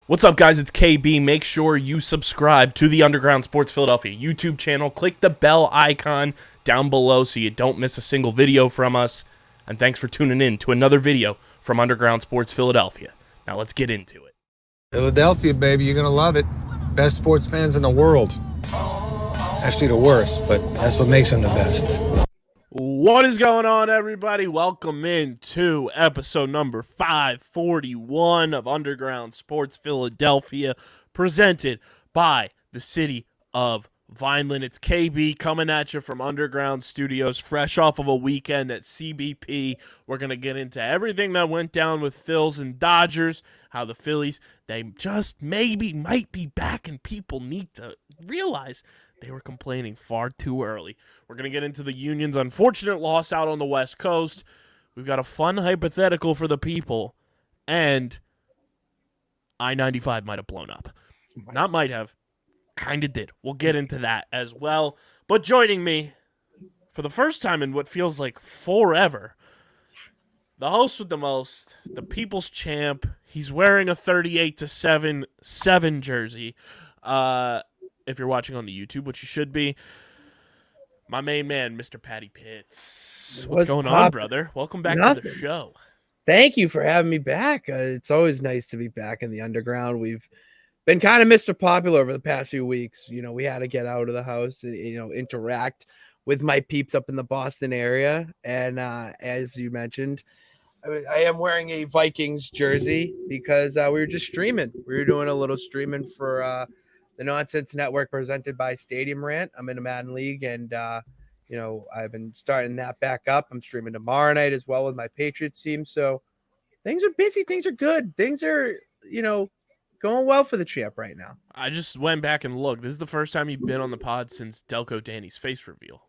What's up, guys? It's KB. Make sure you subscribe to the Underground Sports Philadelphia YouTube channel. Click the bell icon down below so you don't miss a single video from us. And thanks for tuning in to another video from Underground Sports Philadelphia. Now let's get into it. Philadelphia, baby, you're going to love it. Best sports fans in the world. Actually, the worst, but that's what makes them the best. What is going on, everybody? Welcome into episode number 541 of Underground Sports Philadelphia, presented by the city of Vineland. It's KB coming at you from Underground Studios, fresh off of a weekend at CBP. We're going to get into everything that went down with Phils and Dodgers, how the Phillies, they just might be back, and people need to realize they were complaining far too early. We're going to get into the Union's unfortunate loss out on the West Coast. We've got a fun hypothetical for the people, and I-95 might have blown up. Not might have, kind of did. We'll get into that as well. But joining me for the first time in what feels like forever, the host with the most, the people's champ. He's wearing a 38-7 jersey. If you're watching on the YouTube, which you should be, my main man, Mr. Patty Pitts. What's going on, brother? Welcome back to the show. Thank you for having me back. It's always nice to be back in the underground. We've been kind of Mr. Popular over the past few weeks. You know, we had to get out of the house and, interact with my peeps up in the Boston area. And as you mentioned, I am wearing a Vikings jersey because we were just streaming. We were doing a little streaming for the Nonsense Network presented by Stadium Rant. I'm in a Madden League, and, I've been starting that back up. I'm streaming tomorrow night as well with my Patriots team. So things are busy. Things are good. Things are, going well for the champ right now. I just went back and looked. This is the first time you've been on the pod since Delco Danny's face reveal.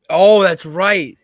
Oh, that's right.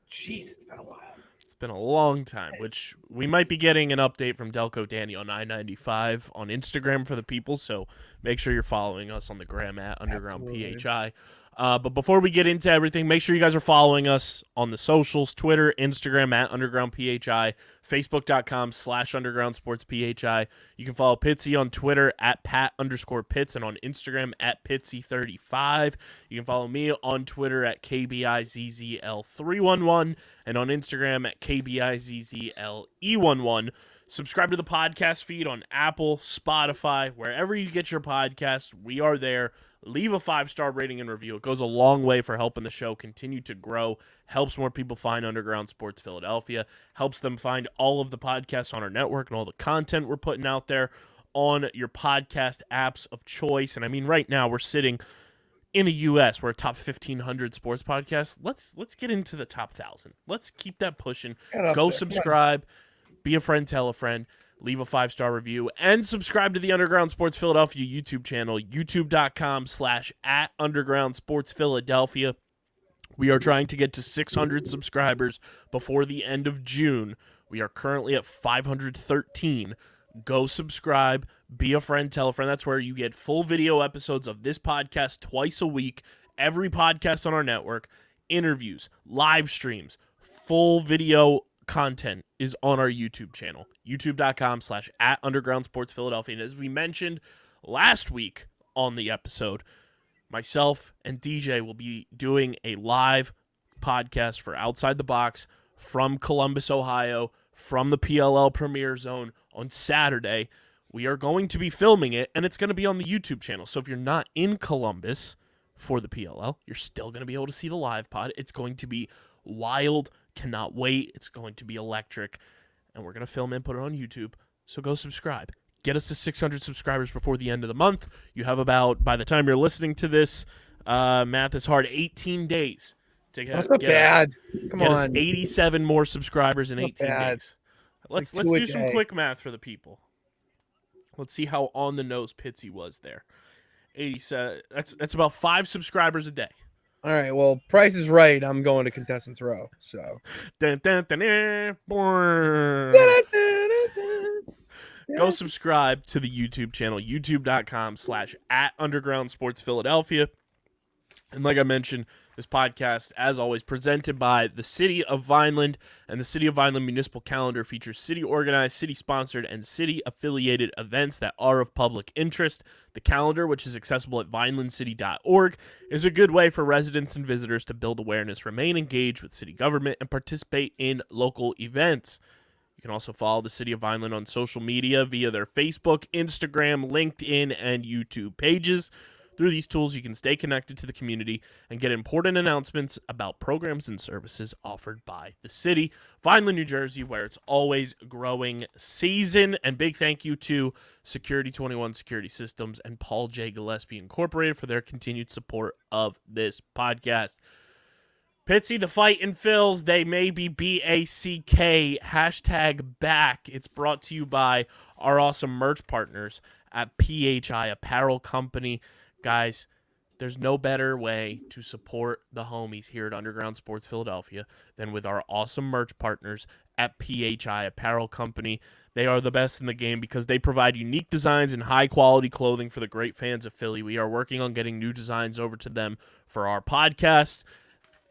Jeez, it's been a while. It's been a long time, which we might be getting an update from Delco Danny on I95 on Instagram for the people, so make sure you're following us on the gram at Underground PHI. But before we get into everything, make sure you guys are following us on the socials, Twitter, Instagram at Underground PHI, Facebook.com/Underground Sports PHI. You can follow Pitsy on Twitter at Pat_Pitts and on Instagram at Pitsy35. You can follow me on Twitter at KBIZZL311 and on Instagram at KBIZZLE11. Subscribe to the podcast feed on Apple, Spotify, wherever you get your podcasts. We are there. Leave a 5-star rating and review. It goes a long way for helping the show continue to grow, helps more people find Underground Sports Philadelphia, helps them find all of the podcasts on our network and all the content we're putting out there on your podcast apps of choice. And I mean, right now we're sitting in the U.S. We're a top 1,500 sports podcast. Let's get into the top 1,000. Let's keep that pushing. Go subscribe. Be a friend, tell a friend, leave a 5-star review, and subscribe to the Underground Sports Philadelphia YouTube channel, youtube.com/@Underground Sports Philadelphia. We are trying to get to 600 subscribers before the end of June. We are currently at 513. Go subscribe, be a friend, tell a friend. That's where you get full video episodes of this podcast twice a week, every podcast on our network, interviews, live streams, full video content is on our YouTube channel, youtube.com/@Underground Sports Philadelphia. And as we mentioned last week on the episode, myself and DJ will be doing a live podcast for Outside the Box from Columbus, Ohio, from the PLL Premier Zone on Saturday. We are going to be filming it, and it's going to be on the YouTube channel. So if you're not in Columbus for the PLL, you're still going to be able to see the live pod. It's going to be wild. Cannot wait. It's going to be electric, and we're going to film and put it on YouTube, so go subscribe. Get us to 600 subscribers before the end of the month. You have about, by the time you're listening to this, math is hard, 18 days to get, That's not bad. Come get on. us 87 more subscribers in 18 bad. days. Let's like do some quick math for the people. Let's see how on the nose Pitsy was there. 87. That's about 5 subscribers a day. All right, well, Price is Right. I'm going to Contestants Row, so. Go subscribe to the YouTube channel, youtube.com/@Underground Sports Philadelphia. And like I mentioned, This podcast, as always, presented by the City of Vineland, and the City of Vineland Municipal Calendar features city-organized, city-sponsored, and city-affiliated events that are of public interest. The calendar, which is accessible at vinelandcity.org, is a good way for residents and visitors to build awareness, remain engaged with city government, and participate in local events. You can also follow the City of Vineland on social media via their Facebook, Instagram, LinkedIn, and YouTube pages. Through these tools, you can stay connected to the community and get important announcements about programs and services offered by the city. Vineland, New Jersey, where it's always growing season. And big thank you to Security 21 Security Systems and Paul J. Gillespie Incorporated for their continued support of this podcast. Pitsy, the Fightin' Phils, they may be BACK, hashtag back. It's brought to you by our awesome merch partners at PHI Apparel Company. Guys, there's no better way to support the homies here at Underground Sports Philadelphia than with our awesome merch partners at PHI Apparel Company. They are the best in the game because they provide unique designs and high-quality clothing for the great fans of Philly. We are working on getting new designs over to them for our podcasts,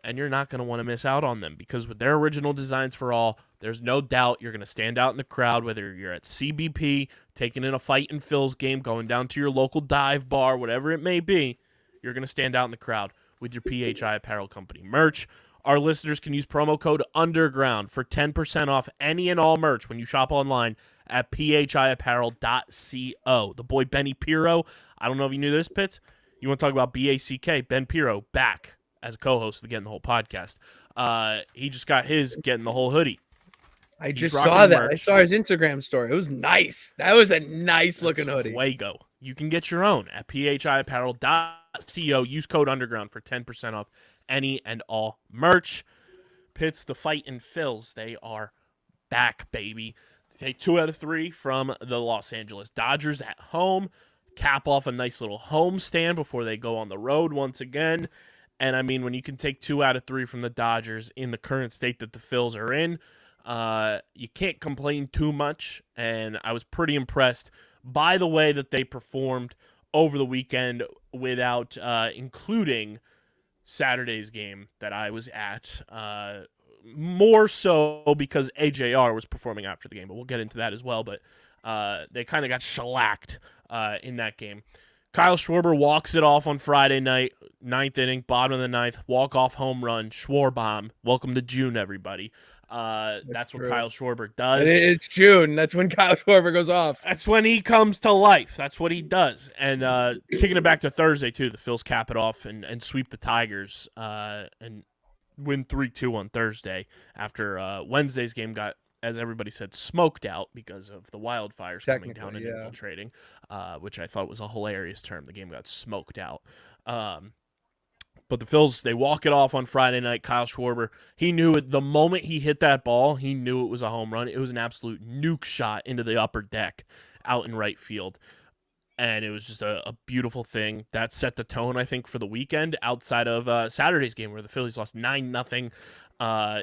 and you're not going to want to miss out on them because with their original designs for all, there's no doubt you're going to stand out in the crowd, whether you're at CBP, taking in a Fightin' Phils game, going down to your local dive bar, whatever it may be, you're going to stand out in the crowd with your PHI Apparel Company merch. Our listeners can use promo code UNDERGROUND for 10% off any and all merch when you shop online at phiapparel.co. The boy Benny Pirro, I don't know if you knew this, Pitts. You want to talk about BACK, Ben Pirro, back as a co-host of Getting the Whole podcast. He just got his Getting the Whole hoodie. I just saw that. I saw his Instagram story. It was nice. That was a nice looking hoodie. Fuego. You can get your own at phiapparel.co. Use code UNDERGROUND for 10% off any and all merch. Pitts, the Fightin' Phils, they are back, baby. They take 2 out of 3 from the Los Angeles Dodgers at home. Cap off a nice little home stand before they go on the road once again. And, I mean, when you can take 2 out of 3 from the Dodgers in the current state that the Phils are in, you can't complain too much. And I was pretty impressed by the way that they performed over the weekend without including Saturday's game that I was at. More so because AJR was performing after the game, but we'll get into that as well. But they kind of got shellacked in that game. Kyle Schwarber walks it off on Friday night, 9th inning, bottom of the 9th, walk-off home run, Schwarbomb. Welcome to June, everybody. That's what Kyle Schwarber does. It's June. That's when Kyle Schwarber goes off. That's when he comes to life. That's what he does. And kicking it back to Thursday, too, the Phils cap it off and sweep the Tigers and win 3-2 on Thursday after Wednesday's game got, as everybody said, smoked out because of the wildfires coming down and infiltrating, which I thought was a hilarious term. The game got smoked out. But the Phils, they walk it off on Friday night. Kyle Schwarber, he knew it. The moment he hit that ball, he knew it was a home run. It was an absolute nuke shot into the upper deck out in right field. And it was just a beautiful thing. That set the tone, I think, for the weekend outside of Saturday's game where the Phillies lost 9-0.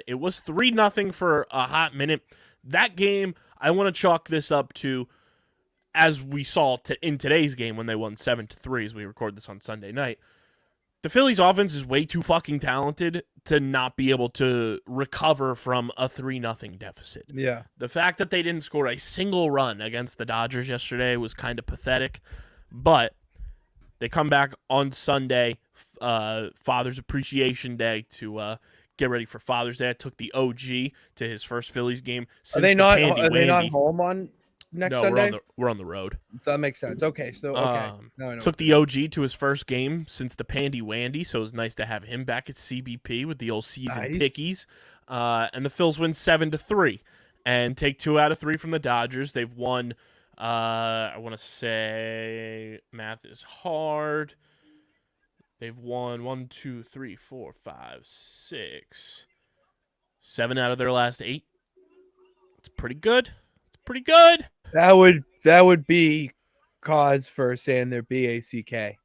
It was 3-0 for a hot minute. That game, I want to chalk this up to, as we saw in today's game when they won 7-3, as we record this on Sunday night, the Phillies offense is way too fucking talented to not be able to recover from a 3-0 deficit. Yeah. The fact that they didn't score a single run against the Dodgers yesterday was kind of pathetic, but they come back on Sunday, Father's Appreciation Day, to get ready for Father's Day. I took the OG to his first Phillies game. Are they not home on next Sunday? We're on the road. So that makes sense. Okay, so took the OG to his first game since the Pandy Wandy, so it was nice to have him back at CBP with the old season tickies. And the Phils win 7-3 and take 2 out of 3 from the Dodgers. They've won. I want to say math is hard. They've won 1, 2, 3, 4, 5, 6, 7 out of their last 8. It's pretty good. Pretty good. That would be cause for saying they're BACK.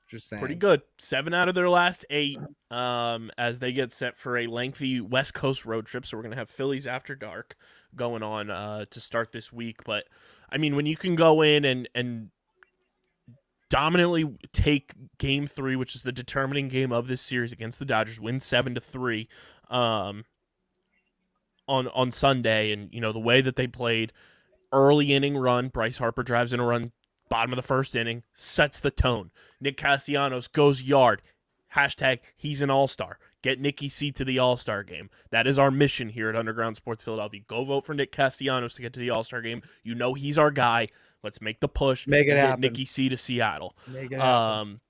Just saying. Pretty good. 7 out of their last 8 as they get set for a lengthy West Coast road trip. So we're going to have Phillies After Dark going on to start this week. But, I mean, when you can go in and dominantly take Game 3, which is the determining game of this series against the Dodgers, win 7-3 on Sunday. And, the way that they played, early inning run, Bryce Harper drives in a run, bottom of the first inning, sets the tone. Nick Castellanos goes yard. Hashtag he's an all-star. Get Nicky C to the all-star game. That is our mission here at Underground Sports Philadelphia. Go vote for Nick Castellanos to get to the all-star game. He's our guy. Let's make the push. Make it happen. Get Nicky C to Seattle. Make it happen.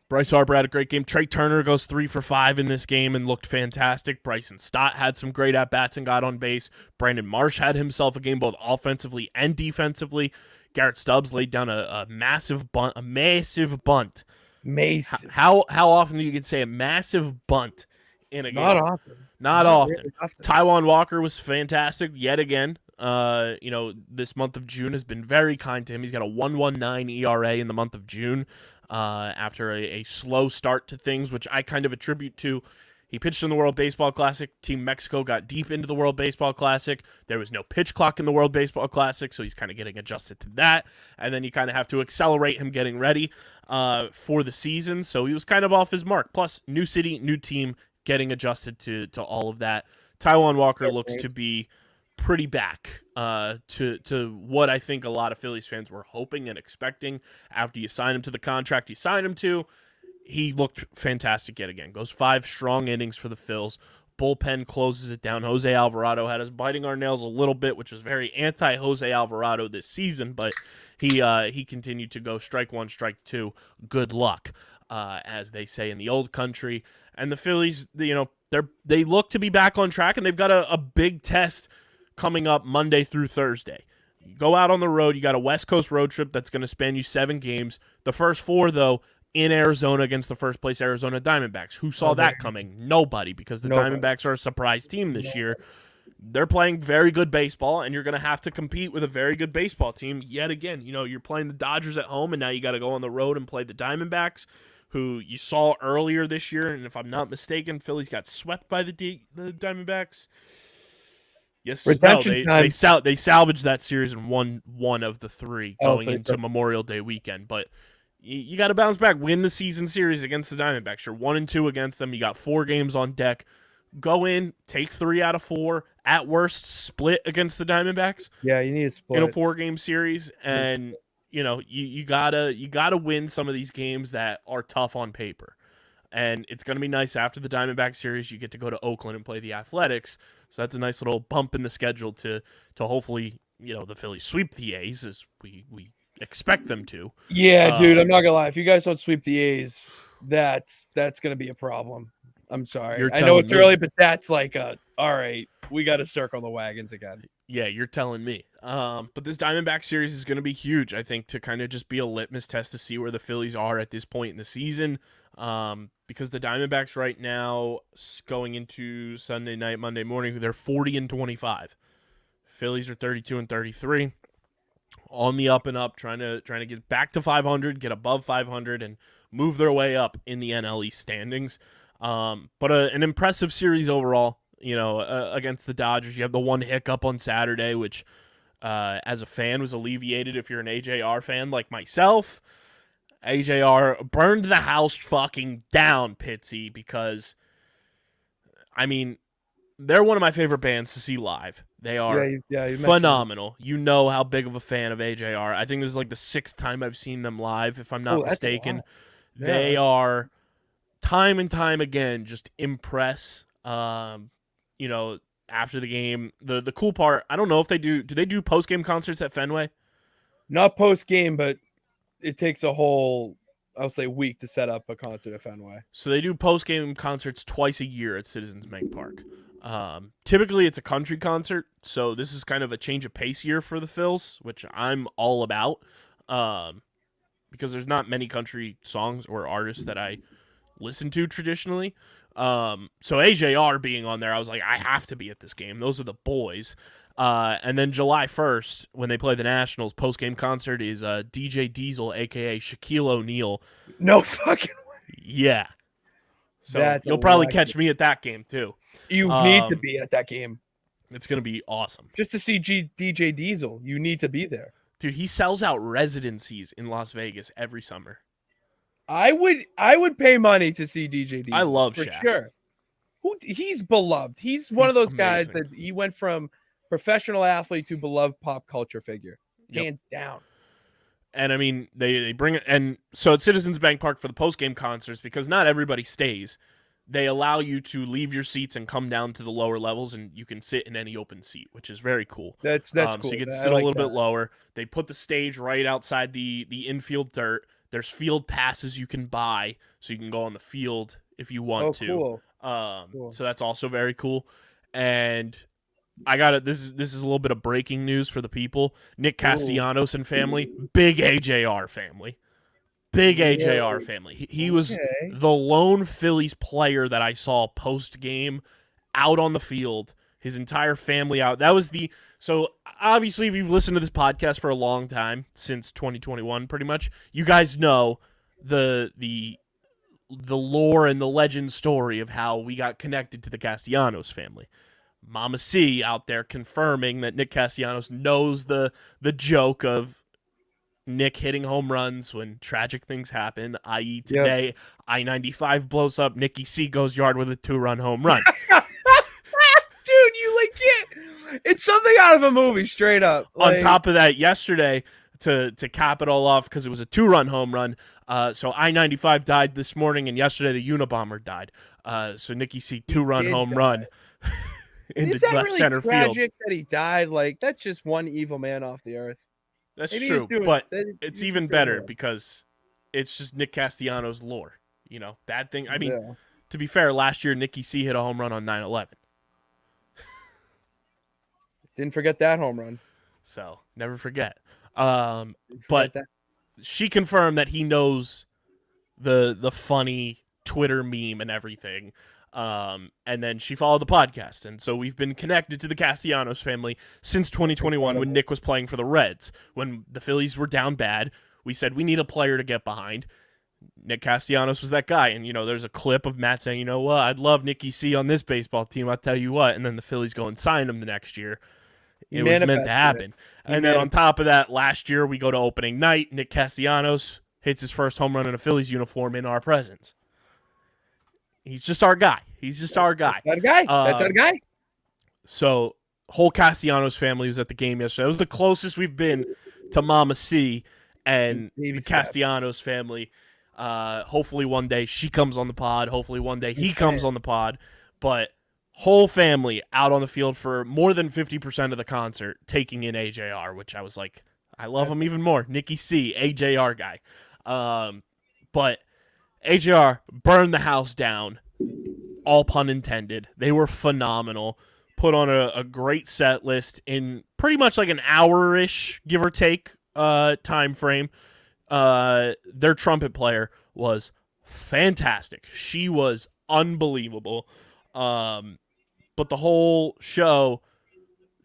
Bryce Harper had a great game. Trey Turner goes 3 for 5 in this game and looked fantastic. Bryson Stott had some great at-bats and got on base. Brandon Marsh had himself a game both offensively and defensively. Garrett Stubbs laid down a massive bunt. How often do you can say a massive bunt in a game? Not often. Really often. Taijuan Walker was fantastic yet again. This month of June has been very kind to him. He's got a 1.19 ERA in the month of June after a slow start to things, which I kind of attribute to he pitched in the World Baseball Classic. Team Mexico got deep into the World Baseball Classic. There was no pitch clock in the World Baseball Classic, so he's kind of getting adjusted to that. And then you kind of have to accelerate him getting ready for the season. So he was kind of off his mark. Plus, new city, new team, getting adjusted to all of that. Taijuan Walker looks to be pretty back to what I think a lot of Phillies fans were hoping and expecting after you sign him to the contract you signed him to. He looked fantastic yet again. Goes 5 strong innings for the Phils. Bullpen closes it down. Jose Alvarado had us biting our nails a little bit, which was very anti-Jose Alvarado this season, but he continued to go strike 1, strike 2. Good luck, as they say in the old country. And the Phillies, they look to be back on track, and they've got a big test coming up Monday through Thursday. You go out on the road. You got a West Coast road trip that's going to span you 7 games. The first 4, though, in Arizona against the first-place Arizona Diamondbacks. Who saw that coming? Nobody, because the Diamondbacks are a surprise team this year. They're playing very good baseball, and you're going to have to compete with a very good baseball team yet again. You're playing the Dodgers at home, and now you got to go on the road and play the Diamondbacks, who you saw earlier this year. And if I'm not mistaken, Phillies got swept by the Diamondbacks. Yes, no, they salvaged that series and won 1 of the 3 going into Memorial Day weekend. But you got to bounce back, win the season series against the Diamondbacks. You're 1-2 against them. You got 4 games on deck. Go in, take 3 out of 4. At worst, split against the Diamondbacks. Yeah, you need to split in a 4-game series, and you gotta win some of these games that are tough on paper. And it's gonna be nice after the Diamondback series. You get to go to Oakland and play the Athletics, so that's a nice little bump in the schedule to hopefully the Phillies sweep the A's as we expect them to. Yeah, dude, I'm not gonna lie. If you guys don't sweep the A's, that's gonna be a problem. I'm sorry. I know it's early, but that's like all right, we got to circle the wagons again. Yeah, you're telling me. But this Diamondback series is going to be huge, I think, to kind of just be a litmus test to see where the Phillies are at this point in the season. Because the Diamondbacks right now, going into Sunday night, Monday morning, they're 40-25. Phillies are 32-33. On the up and up, trying to get back to 500, get above 500, and move their way up in the NL East standings. But an impressive series overall, against the Dodgers. You have the one hiccup on Saturday, which as a fan was alleviated if you're an AJR fan like myself. AJR burned the house fucking down, Pitsy, because, they're one of my favorite bands to see live. They are phenomenal. You know how big of a fan of AJR. I think this is like the 6th time I've seen them live, if I'm not mistaken. Yeah. They are, time and time again, just impress. After the game. The cool part, I don't know if do they do post-game concerts at Fenway? Not post-game, but it takes a whole, I'll say, week to set up a concert at Fenway. So they do post-game concerts twice a year at Citizens Bank Park. Typically it's a country concert, so this is kind of a change of pace year for the Phils, which I'm all about, because there's not many country songs or artists that I listen to traditionally. So AJR being on there, I was like, I have to be at this game. Those are the boys. And then July 1st, when they play the Nationals, post-game concert is DJ Diesel, a.k.a. Shaquille O'Neal. No fucking way. Yeah. So you'll probably catch me at that game, too. You need to be at that game. It's going to be awesome. Just to see DJ Diesel, you need to be there. Dude, he sells out residencies in Las Vegas every summer. I would pay money to see DJ Diesel. I love for Shaq. sure. He's beloved. He's one of those guys that he went from professional athlete to beloved pop culture figure, hands down. And I mean, they bring it, and so at Citizens Bank Park for the post-game concerts, because not everybody stays, they allow you to leave your seats and come down to the lower levels, and you can sit in any open seat, which is very cool. That's cool. So you get to sit a little bit lower. They put the stage right outside the infield dirt. There's field passes you can buy, so you can go on the field if you want to. Cool. So that's also very cool. And I got it. This is a little bit of breaking news for the people. Nick Castellanos and family, big AJR family. Big AJR family. He was the lone Phillies player that I saw post game out on the field. His entire family out. So obviously if you've listened to this podcast for a long time, since 2021 pretty much, you guys know the lore and the legend story of how we got connected to the Castellanos family. Mama C out there confirming that Nick Castellanos knows the joke of Nick hitting home runs when tragic things happen, i.e. today, I-95 blows up, Nicky C goes yard with a 2-run home run. Dude, you can't. It's something out of a movie, straight up. On top of that, yesterday, to cap it all off, because it was a 2-run home run, so I-95 died this morning, and yesterday the Unabomber died. So Nicky C 2-run home run. Is that really tragic that he died? Like, that's just one evil man off the earth. That's true, but it's even better because it's just Nick Castellanos lore. You know, that thing. I mean, to be fair, last year Nicky C hit a home run on 9/11. Didn't forget that home run. So never forget. But she confirmed that he knows the funny Twitter meme and everything. And then she followed the podcast. And so we've been connected to the Castellanos family since 2021 when Nick was playing for the Reds. When the Phillies were down bad, we said we need a player to get behind. Nick Castellanos was that guy. And, you know, there's a clip of Matt saying, you know what, I'd love Nicky C on this baseball team. I'll tell you what. And then the Phillies go and sign him the next year. It was meant to happen. And then on top of that, last year we go to opening night. Nick Castellanos hits his first home run in a Phillies uniform in our presence. He's just our guy. That's our guy. So, whole Castellanos family was at the game yesterday. It was the closest we've been to Mama C and the Castellanos family. Hopefully one day she comes on the pod. Hopefully one day he comes on the pod. But whole family out on the field for more than 50% of the concert, taking in AJR, which I was like, I love him even more. Nicky C, AJR guy. But AJR burned the house down, all pun intended. They were phenomenal. Put on a great set list in pretty much like an hour-ish, give or take, time frame. Their trumpet player was fantastic. She was unbelievable. But the whole show,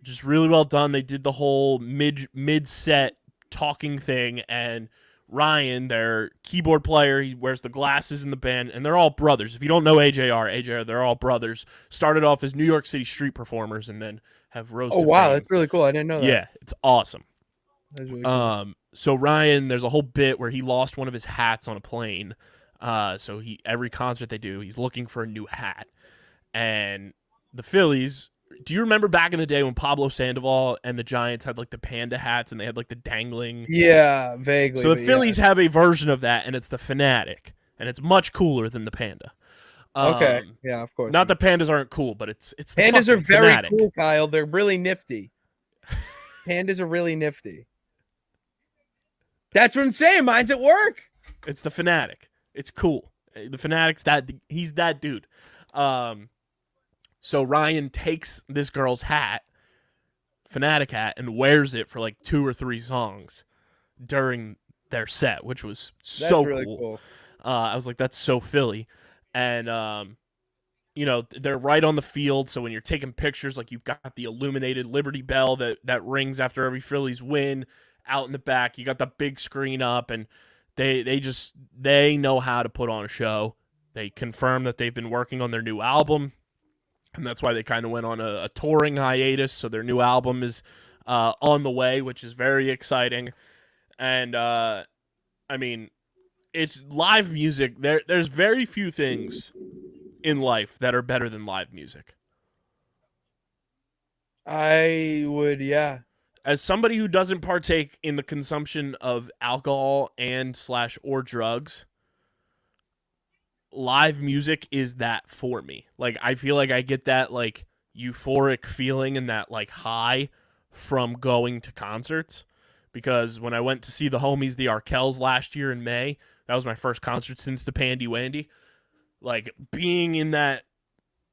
just really well done. They did the whole mid-set talking thing, and Ryan, their keyboard player, he wears the glasses in the band, and they're all brothers. If you don't know AJR, they're all brothers. Started off as New York City street performers and then have rose to fame. That's really cool. I didn't know that. Yeah, it's awesome. That's really cool. So Ryan, there's a whole bit where he lost one of his hats on a plane. So every concert they do, he's looking for a new hat. And the Phillies, do you remember back in the day when Pablo Sandoval and the Giants had like the panda hats and they had like the dangling? Yeah, vaguely. So the Phillies have a version of that, and it's the Fanatic, and it's much cooler than the Panda. Okay, yeah, of course. Not that pandas aren't cool, but it's the pandas are very Fanatic. Cool, Kyle. They're really nifty. Pandas are really nifty. That's what I'm saying. Mine's at work. It's the Fanatic. It's cool. The Fanatic's he's that dude. So Ryan takes this girl's hat, Fanatic hat, and wears it for like 2 or 3 songs during their set, which was so really cool. I was like, that's so Philly. And, you know, they're right on the field, so when you're taking pictures, like you've got the illuminated Liberty Bell that rings after every Phillies win out in the back. You got the big screen up, and they know how to put on a show. They confirm that they've been working on their new album, and that's why they kind of went on a touring hiatus. So their new album is on the way, which is very exciting. And I mean, it's live music. There's very few things in life that are better than live music. I would, yeah. As somebody who doesn't partake in the consumption of alcohol and slash or drugs, live music is that for me. Like, I feel like I get that like euphoric feeling and that like high from going to concerts. Because when I went to see the homies, the Arkells, last year in May, that was my first concert since the Pandy Wandy. Like, being in that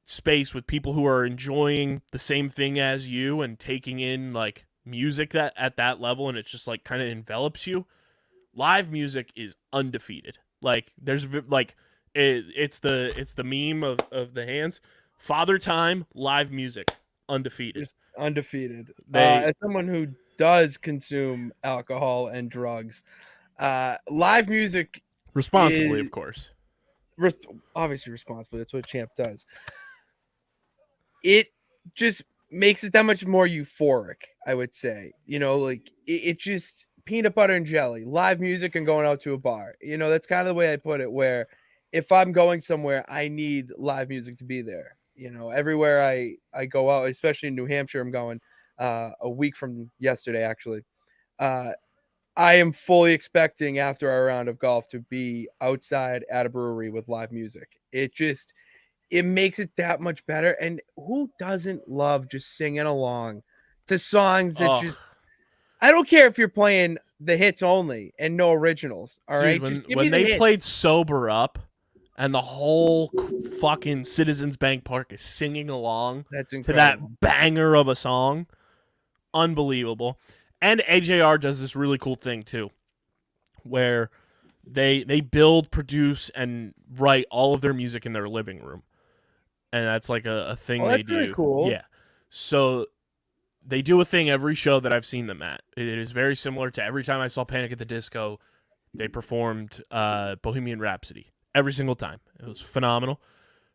space with people who are enjoying the same thing as you and taking in like music that at that level, and it's just like kind of envelops you. Live music is undefeated. Like, there's like it's the meme of the hands. Father Time, live music, undefeated. Just undefeated. They As someone who does consume alcohol and drugs, live music responsibly, is of course. obviously responsibly. That's what Champ does. It just makes it that much more euphoric, I would say. You know, like it just peanut butter and jelly, live music and going out to a bar. You know, that's kind of the way I put it, where if I'm going somewhere, I need live music to be there. You know, everywhere I go out, especially in New Hampshire, I'm going a week from yesterday, actually. I am fully expecting after our round of golf to be outside at a brewery with live music. It makes it that much better. And who doesn't love just singing along to songs that Oh, just, I don't care if you're playing the hits only and no originals. All dude, right. when Just give me the they hits. played Sober Up and the whole fucking Citizens Bank Park is singing along That's to incredible. that banger of a song, unbelievable. And AJR does this really cool thing too, where they build, produce, and write all of their music in their living room, and that's like a thing Oh, they that's really do. cool. Yeah, so they do a thing every show that I've seen them at. It is very similar to every time I saw Panic at the Disco. They performed Bohemian Rhapsody every single time. It was phenomenal.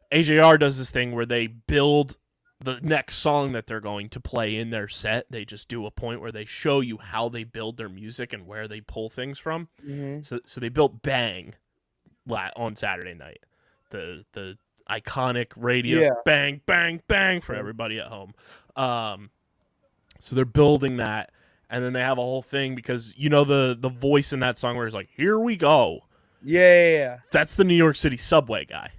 AJR does this thing where they build the next song that they're going to play in their set. They just do a point where they show you how they build their music and where they pull things from. Mm-hmm. So they built Bang on Saturday night. The iconic radio Yeah. bang, bang, bang for everybody at home. So they're building that, and then they have a whole thing because you know the voice in that song where it's like, "Here we go." Yeah. That's the New York City subway guy.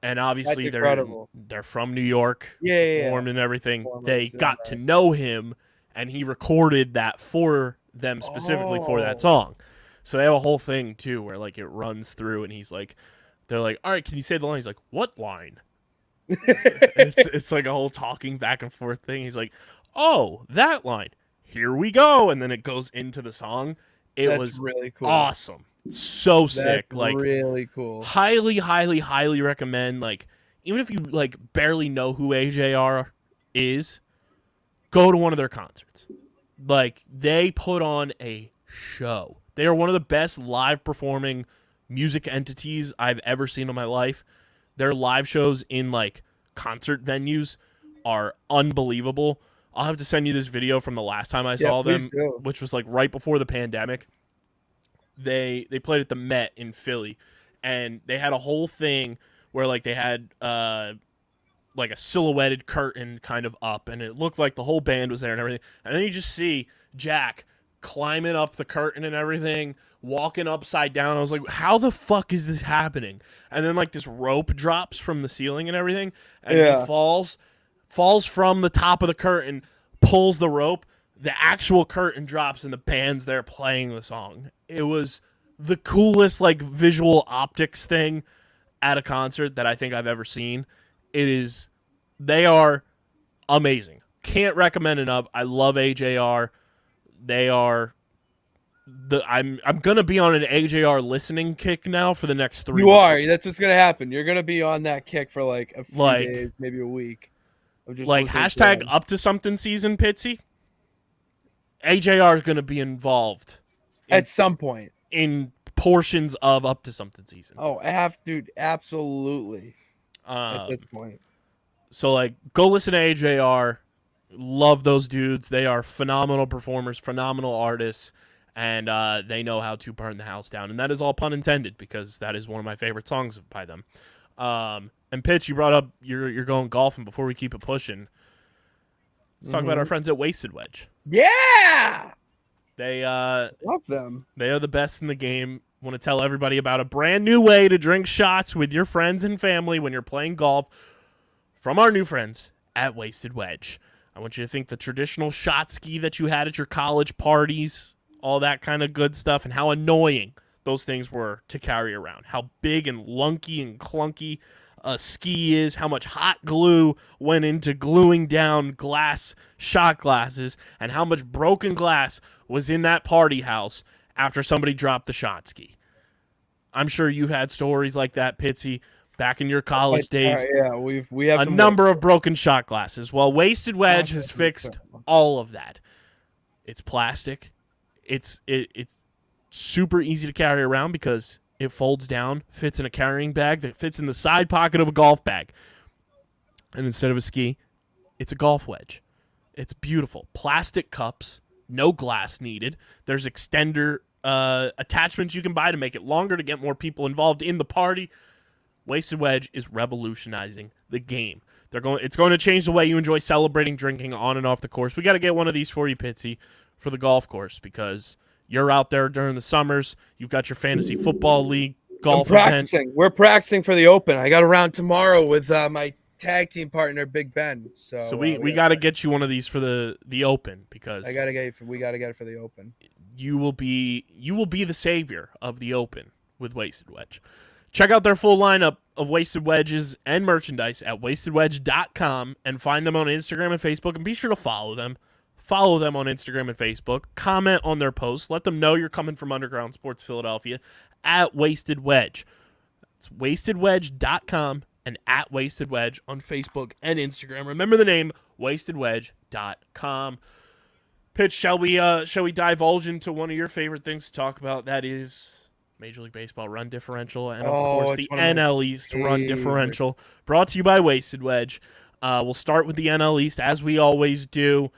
And obviously That's incredible. they're from New York, Yeah. performed and everything. Performance They and, got to know him, and he recorded that for them specifically for that Oh. song. So they have a whole thing too where like it runs through, and he's like, they're like, "All right, can you say the line?" He's like, "What line?" It's like a whole talking back and forth thing. He's like, "Oh, that line. Here we go," and then it goes into the song. It That's was really cool. awesome, so sick. That's Like, really cool. highly, highly, highly recommend. Like, even if you like barely know who AJR is, go to one of their concerts. Like, they put on a show. They are one of the best live performing music entities I've ever seen in my life. Their live shows in like concert venues are unbelievable. I'll have to send you this video from the last time I saw them, please do. which was like right before the pandemic. They played at the Met in Philly, and they had a whole thing where like they had like a silhouetted curtain kind of up, and it looked like the whole band was there and everything. And then you just see Jack climbing up the curtain and everything, walking upside down. I was like, how the fuck is this happening? And then like this rope drops from the ceiling and everything, and Yeah. he falls from the top of the curtain, pulls the rope, the actual curtain drops, and the band's there playing the song. It was the coolest like visual optics thing at a concert that I think I've ever seen. They are amazing. Can't recommend enough. I love AJR. I'm gonna be on an AJR listening kick now for the next 3 You months. are. That's what's gonna happen. You're gonna be on that kick for like a few Like- days, maybe a week. Of just like listening to hashtag them. up to something season, Pitsy. AJR is gonna be involved At some point. in portions of up to something season. Oh, dude, absolutely. At this point. So like, go listen to AJR. Love those dudes. They are phenomenal performers, phenomenal artists, and they know how to burn the house down. And that is all pun intended, because that is one of my favorite songs by them. And Pitch, you brought up you're going golfing. Before we keep it pushing, let's talk about our friends at Wasted Wedge. Yeah, They love them. They are the best in the game. Want to tell everybody about a brand new way to drink shots with your friends and family when you're playing golf from our new friends at Wasted Wedge. I want you to think the traditional shot ski that you had at your college parties, all that kind of good stuff, and how annoying those things were to carry around. How big and lunky and clunky a ski is, how much hot glue went into gluing down shot glasses, and how much broken glass was in that party house after somebody dropped the shot ski. I'm sure you've had stories like that, Pitsy, back in your college days. Yeah, we have a number of broken shot glasses. Well, Wasted Wedge has fixed all of that. It's plastic. It's super easy to carry around because it folds down, fits in a carrying bag that fits in the side pocket of a golf bag. And instead of a ski, it's a golf wedge. It's beautiful. Plastic cups, no glass needed. There's extender attachments you can buy to make it longer to get more people involved in the party. Wasted Wedge is revolutionizing the game. It's going to change the way you enjoy celebrating drinking on and off the course. We got to get one of these for you, Pitsy, for the golf course, because you're out there during the summers. You've got your fantasy football league golf event. We're practicing for the Open. I got a round tomorrow with my tag team partner, Big Ben. So we got to get you one of these for the Open, because we got to get it for the Open. You will be the savior of the Open with Wasted Wedge. Check out their full lineup of Wasted Wedges and merchandise at wastedwedge.com and find them on Instagram and Facebook, and be sure to follow them. Follow them on Instagram and Facebook. Comment on their posts. Let them know you're coming from Underground Sports Philadelphia at Wasted Wedge. It's wastedwedge.com and at Wasted Wedge on Facebook and Instagram. Remember the name, wastedwedge.com. Pitch, shall we divulge into one of your favorite things to talk about? That is Major League Baseball run differential, and of course the NL East run differential, brought to you by Wasted Wedge. We'll start with the NL East, as we always do.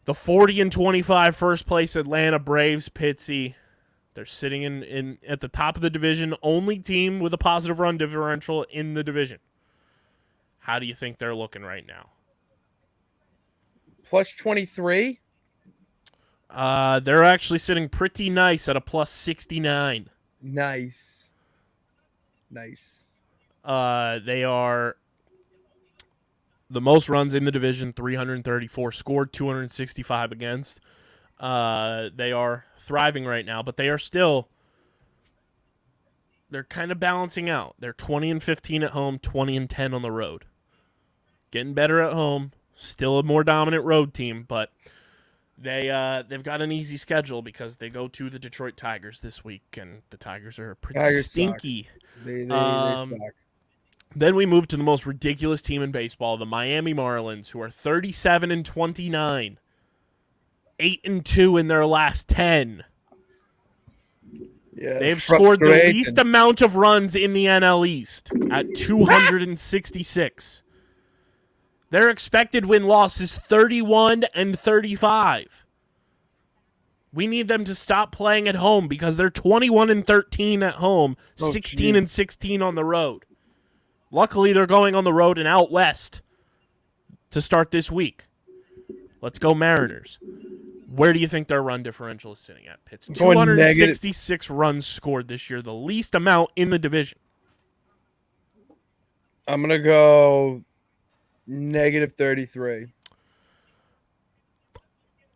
The 40-25 first place Atlanta Braves, Pitsy. They're sitting in at the top of the division, only team with a positive run differential in the division. How do you think they're looking right now? Plus 23? They're actually sitting pretty nice at a plus 69. Nice. They are the most runs in the division, 334 scored, 265 against. They are thriving right now, but they're kind of balancing out. They're 20-15 at home, 20-10 on the road. Getting better at home, still a more dominant road team, but they've got an easy schedule because they go to the Detroit Tigers this week, and the Tigers are pretty stinky. They suck. Then we move to the most ridiculous team in baseball, the Miami Marlins, who are 37-29, 8-2 in their last 10. Yeah, they've scored the least amount of runs in the NL East at 266. Their expected win-loss is 31-35. We need them to stop playing at home because they're 21-13 at home, 16-16 on the road. Luckily, they're going on the road and out west to start this week. Let's go Mariners. Where do you think their run differential is sitting at, Pitts? 266 runs scored this year, the least amount in the division. I'm going to go -33.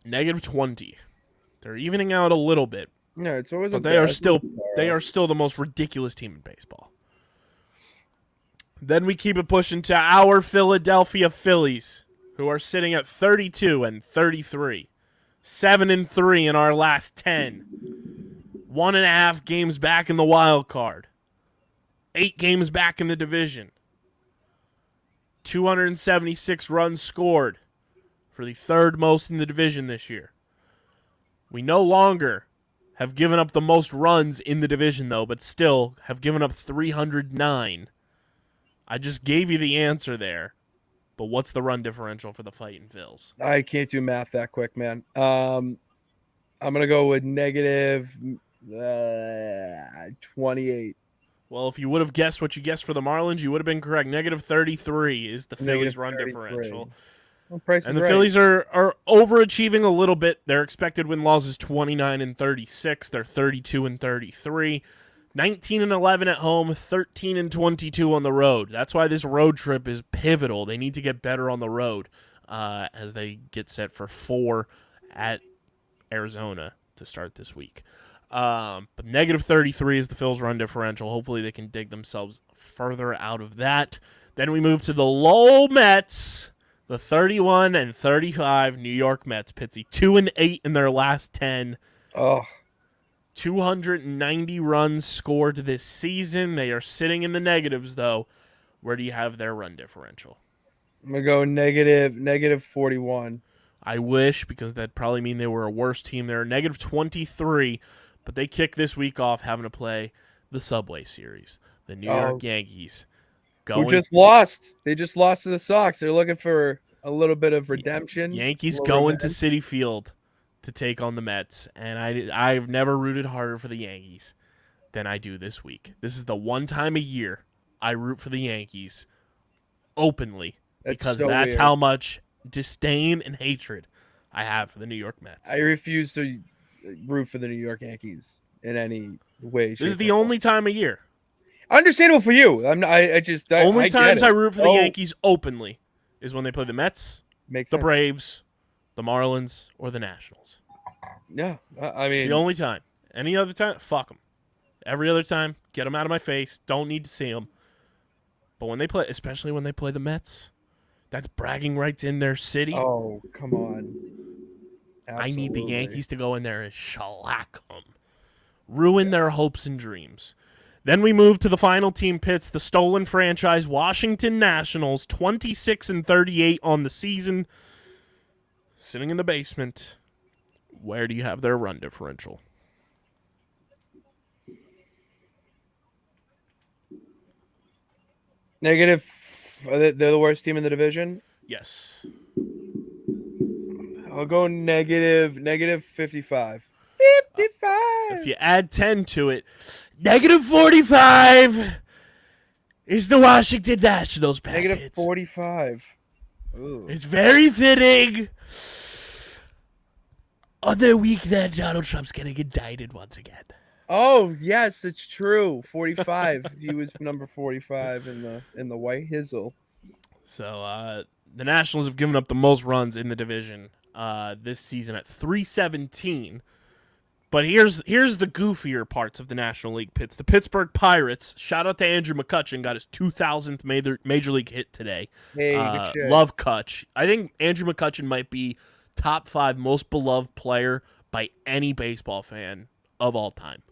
-20. They're evening out a little bit. No, it's always. But they are still the most ridiculous team in baseball. Then we keep it pushing to our Philadelphia Phillies, who are sitting at 32-33, 7-3 in our last 10, 1.5 games back in the wild card, 8 games back in the division, 276 runs scored for the third most in the division this year. We no longer have given up the most runs in the division, though, but still have given up 309. I just gave you the answer there But what's the run differential for the Fighting Phils? I can't do math that quick, man. I'm gonna go with negative 28. Well, if you would have guessed what you guessed for the Marlins, you would have been correct. Negative 33 is the Phillies' run 33. differential. Well, Price And is the right. Phillies are overachieving a little bit. Their expected win-loss is 29-36. They're 32-33. 19-11 at home, 13-22 on the road. That's why this road trip is pivotal. They need to get better on the road as they get set for 4 at Arizona to start this week. But negative 33 is the Phils' run differential. Hopefully they can dig themselves further out of that. Then we move to the Lowell Mets, the 31-35 New York Mets. Pitsy 2-8 in their last 10. Oh, 290 runs scored this season. They are sitting in the negatives, though. Where do you have their run differential? I'm gonna go negative 41. I wish, because that'd probably mean they were a worse team. They're negative 23, but they kick this week off having to play the Subway Series. The New York Yankees. Who just lost. They just lost to the Sox. They're looking for a little bit of redemption. Yankees going to Citi Field to take on the Mets, and I've never rooted harder for the Yankees than I do this week. This is the one time a year I root for the Yankees openly, because that's how much disdain and hatred I have for the New York Mets. I refuse to root for the New York Yankees in any way. This is the only time of year. Understandable for you. I just only times I get it. root for the Yankees openly is when they play the Mets, Makes the sense. Braves, the Marlins, or the Nationals. Yeah, I mean, The only time. Any other time, fuck them. Every other time, get them out of my face. Don't need to see them. But when they play, especially when they play the Mets, that's bragging rights in their city. oh, come on. I need the Absolutely. Yankees to go in there and shellac them. Ruin their hopes and dreams. Then we move to the final team pits, the stolen franchise, Washington Nationals, 26-38 on the season. Sitting in the basement. Where do you have their run differential? Negative. They're the worst team in the division. Yes. I'll go negative 55. 55. If you add 10 to it, negative 45 is the Washington Nationals. Negative 45. Ooh. It's very fitting on the week that Donald Trump's getting indicted once again. Oh yes, it's true. 45. He was number 45 in the White Hizzle. So the Nationals have given up the most runs in the division this season at 317. But here's the goofier parts of the National League pits. The Pittsburgh Pirates, shout out to Andrew McCutchen, got his 2,000th major league hit today. Hey, good shit. Love Kutch. I think Andrew McCutchen might be top 5 most beloved player by any baseball fan of all time.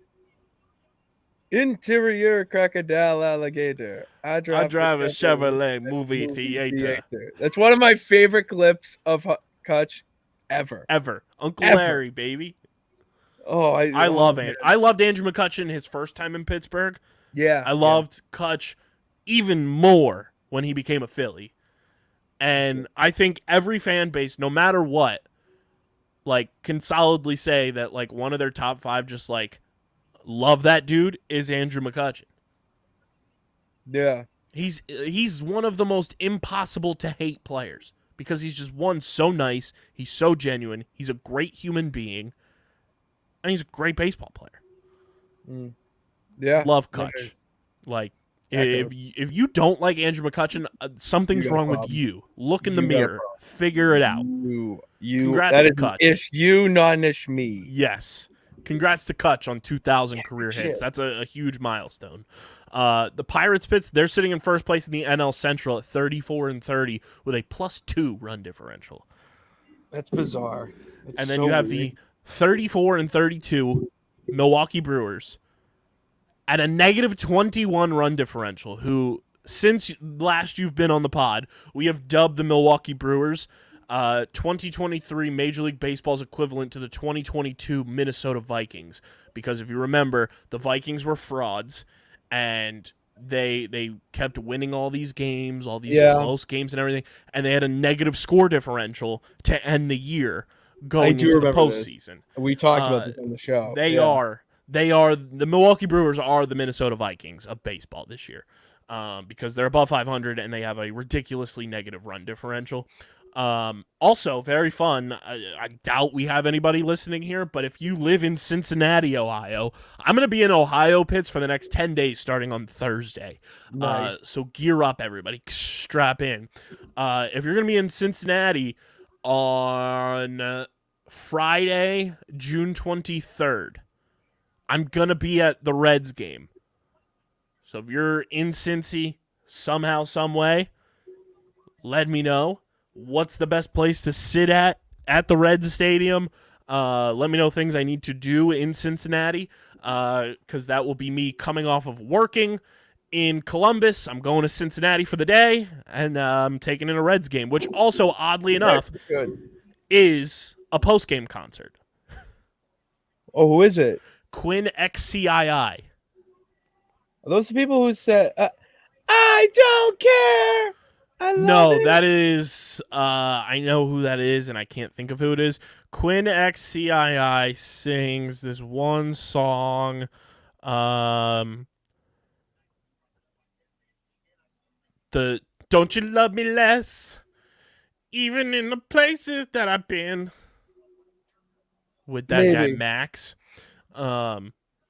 Interior crocodile alligator. I drive a Chevrolet movie theater. That's one of my favorite clips of Kutch ever. Uncle Ever. Larry, baby. Oh, I love Andrew. I loved Andrew McCutchen his first time in Pittsburgh. Yeah. I loved Kutch even more when he became a Philly. And I think every fan base, no matter what, like, can solidly say that, like, one of their top 5 just, like, love that dude is Andrew McCutchen. Yeah. He's one of the most impossible to hate players because he's just, one, so nice, he's so genuine, he's a great human being, and he's a great baseball player. Yeah. Love Kutch. Like, if you don't like Andrew McCutchen, something's wrong with you. Look in the mirror. Figure it out. Congrats that to is Kutch. Ish you, not ish me. Yes. Congrats to Kutch on 2,000 career hits. shit. That's a huge milestone. The Pirates pits, they're sitting in first place in the NL Central at 34-30 with a +2 run differential. That's bizarre. And then you have the 34-32 Milwaukee Brewers at a -21 run differential, who, since last you've been on the pod, we have dubbed the Milwaukee Brewers 2023 Major League Baseball's equivalent to the 2022 Minnesota Vikings. Because if you remember, the Vikings were frauds, and they kept winning all these games, all these Yeah. close games and everything, and they had a negative score differential to end the year I going do into the remember this. postseason. We talked about this on the show. They Yeah. are the Milwaukee Brewers are the Minnesota Vikings of baseball this year, because they're above 500 and they have a ridiculously negative run differential. Also, very fun. I doubt we have anybody listening here, but if you live in Cincinnati, Ohio, I'm going to be in Ohio pits for the next 10 days starting on Thursday. Nice. So gear up, everybody. Strap in. If you're going to be in Cincinnati on Friday, June 23rd, I'm going to be at the Reds game. So if you're in Cincy somehow, some way, let me know. What's the best place to sit at the Reds Stadium? Let me know things I need to do in Cincinnati, because that will be me coming off of working in Columbus. I'm going to Cincinnati for the day, and I'm taking in a Reds game, which also, oddly enough, is a post-game concert. Oh, who is it? Quinn XCII. Are those the people who said, I don't care? No, that is, I know who that is, and I can't think of who it is. Quinn XCII sings this one song, the Don't You Love Me Less, even in the places that I've been, with that guy Max.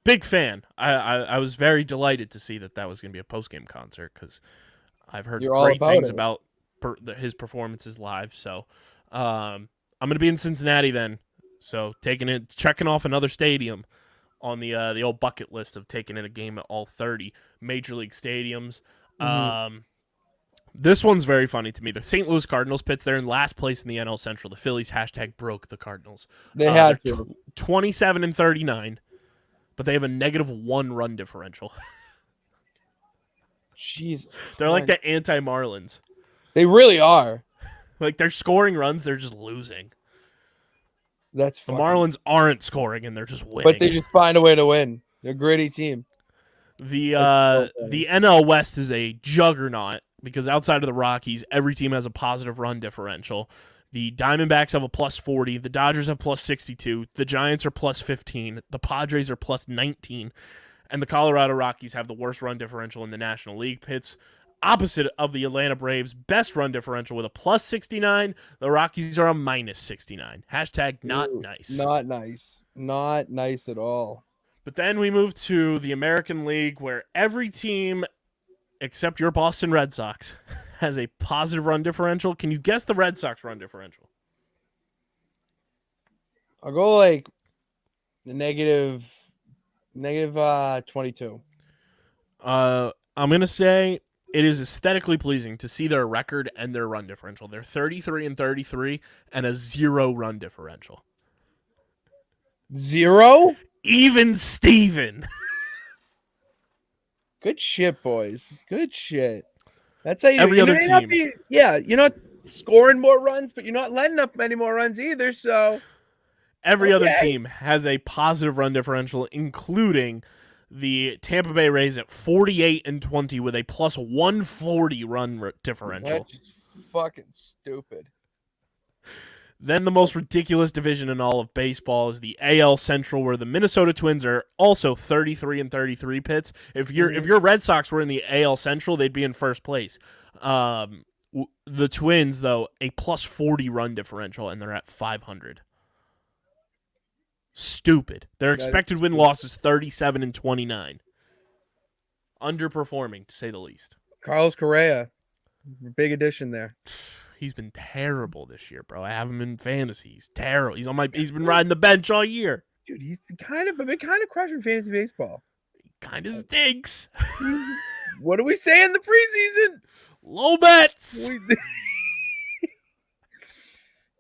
Big fan. I was very delighted to see that was going to be a post-game concert, because I've heard great things about his performances live. So I'm going to be in Cincinnati then. So checking off another stadium on the old bucket list of taking in a game at all 30 major league stadiums. Mm-hmm. This one's very funny to me. The St. Louis Cardinals pits, they're in last place in the NL Central. The Phillies #broke the Cardinals. They had to. 27-39, but they have a -1 run differential. Jesus. They're like the anti-Marlins. They really are. Like, they're scoring runs, they're just losing. That's funny. The Marlins aren't scoring, and they're just winning. But they just find a way to win. They're a gritty team. The NL West is a juggernaut, because outside of the Rockies, every team has a positive run differential. The Diamondbacks have a +40. The Dodgers have +62. The Giants are +15. The Padres are +19. And the Colorado Rockies have the worst run differential in the National League pits. Opposite of the Atlanta Braves' best run differential with a +69, the Rockies are a -69. #not nice. Not nice. Not nice at all. But then we move to the American League, where every team except your Boston Red Sox has a positive run differential. Can you guess the Red Sox run differential? I'll go like the negative 22. I'm going to say it is aesthetically pleasing to see their record and their run differential. They're 33-33 and a 0 run differential. 0? Even Steven. Good shit, boys. Good shit. That's how you every other team. You're not scoring more runs, but you're not letting up any more runs either. So every other team has a positive run differential, including the Tampa Bay Rays at 48-20 with a +140 run differential. That's just fucking stupid. Then the most ridiculous division in all of baseball is the AL Central, where the Minnesota Twins are also 33-33 pits. If your Red Sox were in the AL Central, they'd be in first place. The Twins, though, a +40 run differential, and they're at 500. Stupid. Their expected win-loss is 37-29. Underperforming, to say the least. Carlos Correa, big addition there. He's been terrible this year, bro. I have him in fantasy. He's terrible. He's been riding the bench all year. Dude, he's kind of crushing fantasy baseball. He kind of stinks. What do we say in the preseason? Low bets.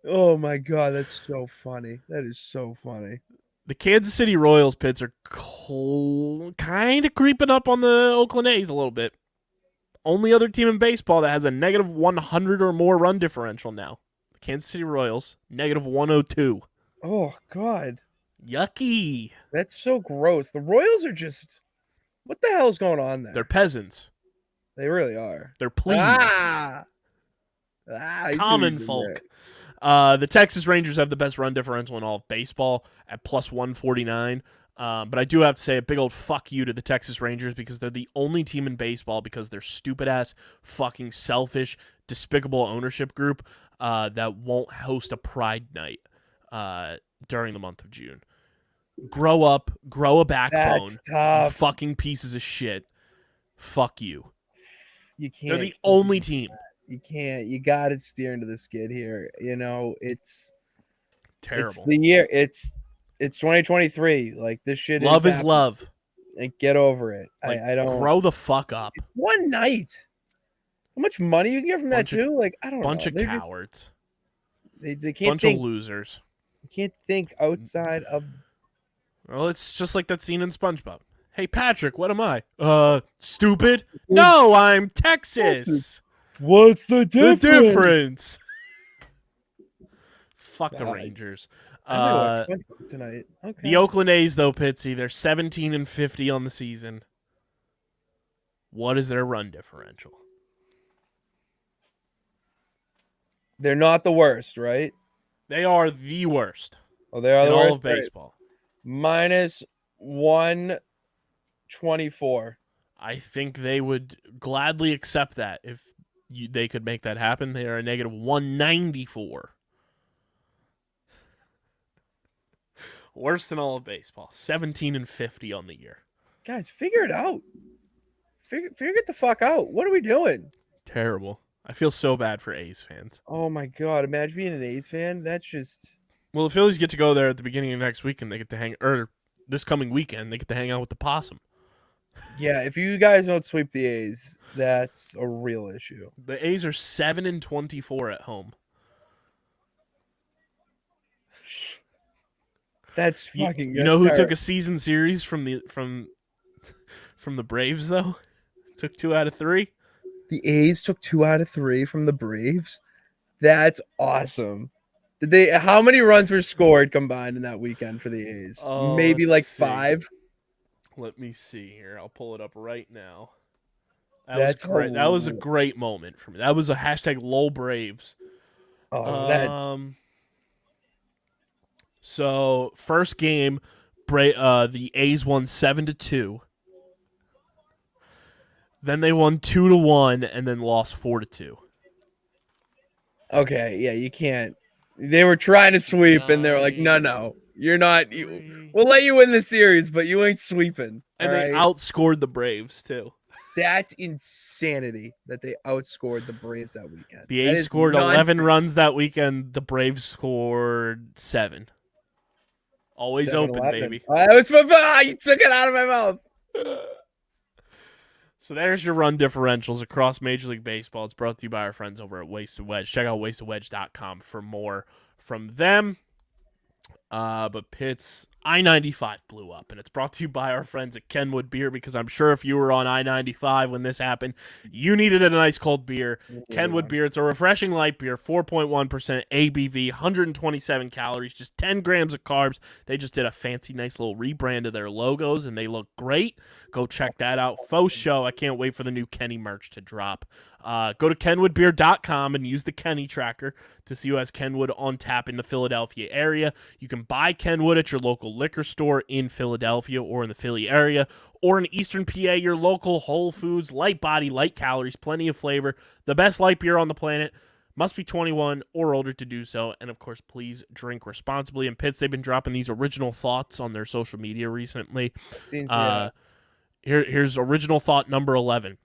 Oh my god, that's so funny. That is so funny. The Kansas City Royals pits are kind of creeping up on the Oakland A's a little bit. Only other team in baseball that has a -100 or more run differential now. The Kansas City Royals, -102. Oh, God. Yucky. That's so gross. The Royals are just... What the hell's going on there? They're peasants. They really are. They're plebes. I see what Common you did folk. there. The Texas Rangers have the best run differential in all of baseball at plus 149. But I do have to say a big old fuck you to the Texas Rangers because they're the only team in baseball because they're stupid-ass, fucking selfish, despicable ownership group that won't host a Pride Night during the month of June. Grow up, grow a backbone. That's tough. You fucking pieces of shit. Fuck you. You can't. They're the only team. You can't. You got to steer into the skid here. You know, it's terrible. It's the year. It's 2023. Like this shit. Love is love. Like get over it. Like, I don't. Grow the fuck up. One night. How much money you can get from that too? Like I don't know. Bunch of cowards. They can't. Bunch of losers. You can't think outside of. Well, it's just like that scene in SpongeBob. Hey, Patrick, what am I? Stupid? No, I'm Texas. What's the difference? The difference. Fuck the Rangers. Tonight. Okay. The Oakland A's, though, Pitsy, they're 17-50 on the season. What is their run differential? They're not the worst, right? They are the worst. Oh, they are in the all worst. of baseball. Minus 124. I think they would gladly accept that if they could make that happen. They are a negative 194. Worse than all of baseball. 17-50 on the year. Guys, figure it out. Figure it the fuck out. What are we doing? Terrible. I feel so bad for A's fans. Oh my god! Imagine being an A's fan. That's just. Well, the Phillies get to go there at the beginning of next week, and they get to this coming weekend, they get to hang out with the possum. Yeah, if you guys don't sweep the A's, that's a real issue. The A's are 7-24 at home. That's fucking. You know who took a season series from the Braves though? Took 2 out of 3. The A's took 2 out of 3 from the Braves. That's awesome. Did they? How many runs were scored combined in that weekend for the A's? Maybe like 5. Let me see here. I'll pull it up right now. That's great. That was a great moment for me. That was a hashtag LOL Braves. So first game, the A's won 7-2. Then they won 2-1, and then lost 4-2. Okay, yeah, you can't. They were trying to sweep, and they were like, "No, you're not. We'll let you win the series, but you ain't sweeping." And they outscored the Braves too. That's insanity that they outscored the Braves that weekend. The A's scored 11 runs that weekend. The Braves scored 7. Always 7-11. Open, baby. You took it out of my mouth. So there's your run differentials across Major League Baseball. It's brought to you by our friends over at Wasted Wedge. Check out wastedwedge.com for more from them. But Pitt's I-95 blew up, and it's brought to you by our friends at Kenwood Beer, because I'm sure if you were on I-95 when this happened, you needed a nice cold beer. Kenwood Beer, it's a refreshing light beer, 4.1% ABV, 127 calories, just 10 grams of carbs. They just did a fancy, nice little rebrand of their logos, and they look great. Go check that out. Faux show. I can't wait for the new Kenny merch to drop. Go to kenwoodbeer.com and use the Kenny tracker to see who has Kenwood on tap in the Philadelphia area. You can buy Kenwood at your local liquor store in Philadelphia or in the Philly area, or in Eastern PA, your local Whole Foods. Light body, light calories, plenty of flavor. The best light beer on the planet. Must be 21 or older to do so. And, of course, please drink responsibly. And Pitts, they've been dropping these original thoughts on their social media recently. Here's original thought number 11.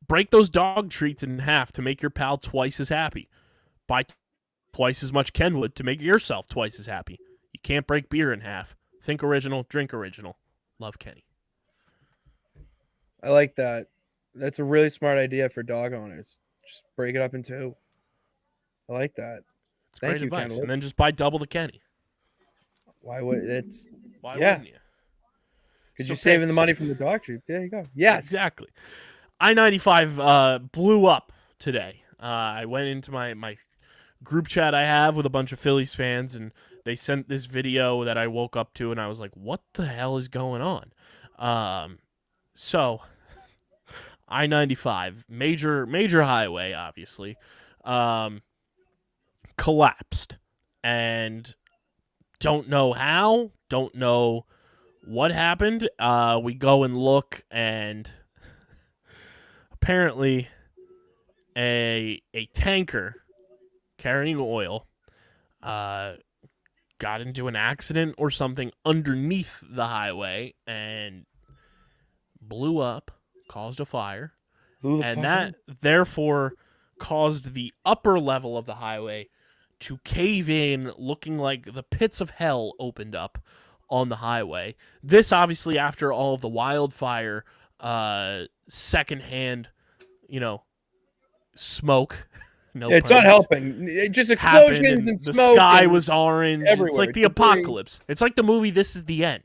Break those dog treats in half to make your pal twice as happy. Buy twice as much Kenwood to make yourself twice as happy. You can't break beer in half. Think original, drink original. Love, Kenny. I like that. That's a really smart idea for dog owners. Just break it up in 2. I like that. It's great advice. Kenwood. And then just buy double the Kenny. Why would it's? Why wouldn't you? Because you're saving the money from the dog treat. There you go. Yes, exactly. I-95 blew up today. I went into my group chat I have with a bunch of Phillies fans, and they sent this video that I woke up to, and I was like, what the hell is going on? So I-95, major highway, obviously, collapsed, and don't know how, don't know what happened. We go and look, and apparently a tanker carrying oil got into an accident or something underneath the highway and blew up, caused a fire, and that therefore caused the upper level of the highway to cave in, looking like the pits of hell opened up on the highway. This obviously after all of the wildfire, secondhand, smoke. No, it's not helping. Just explosions and the smoke. Sky was orange. Everywhere. It's like the apocalypse. It's like the movie This Is the End.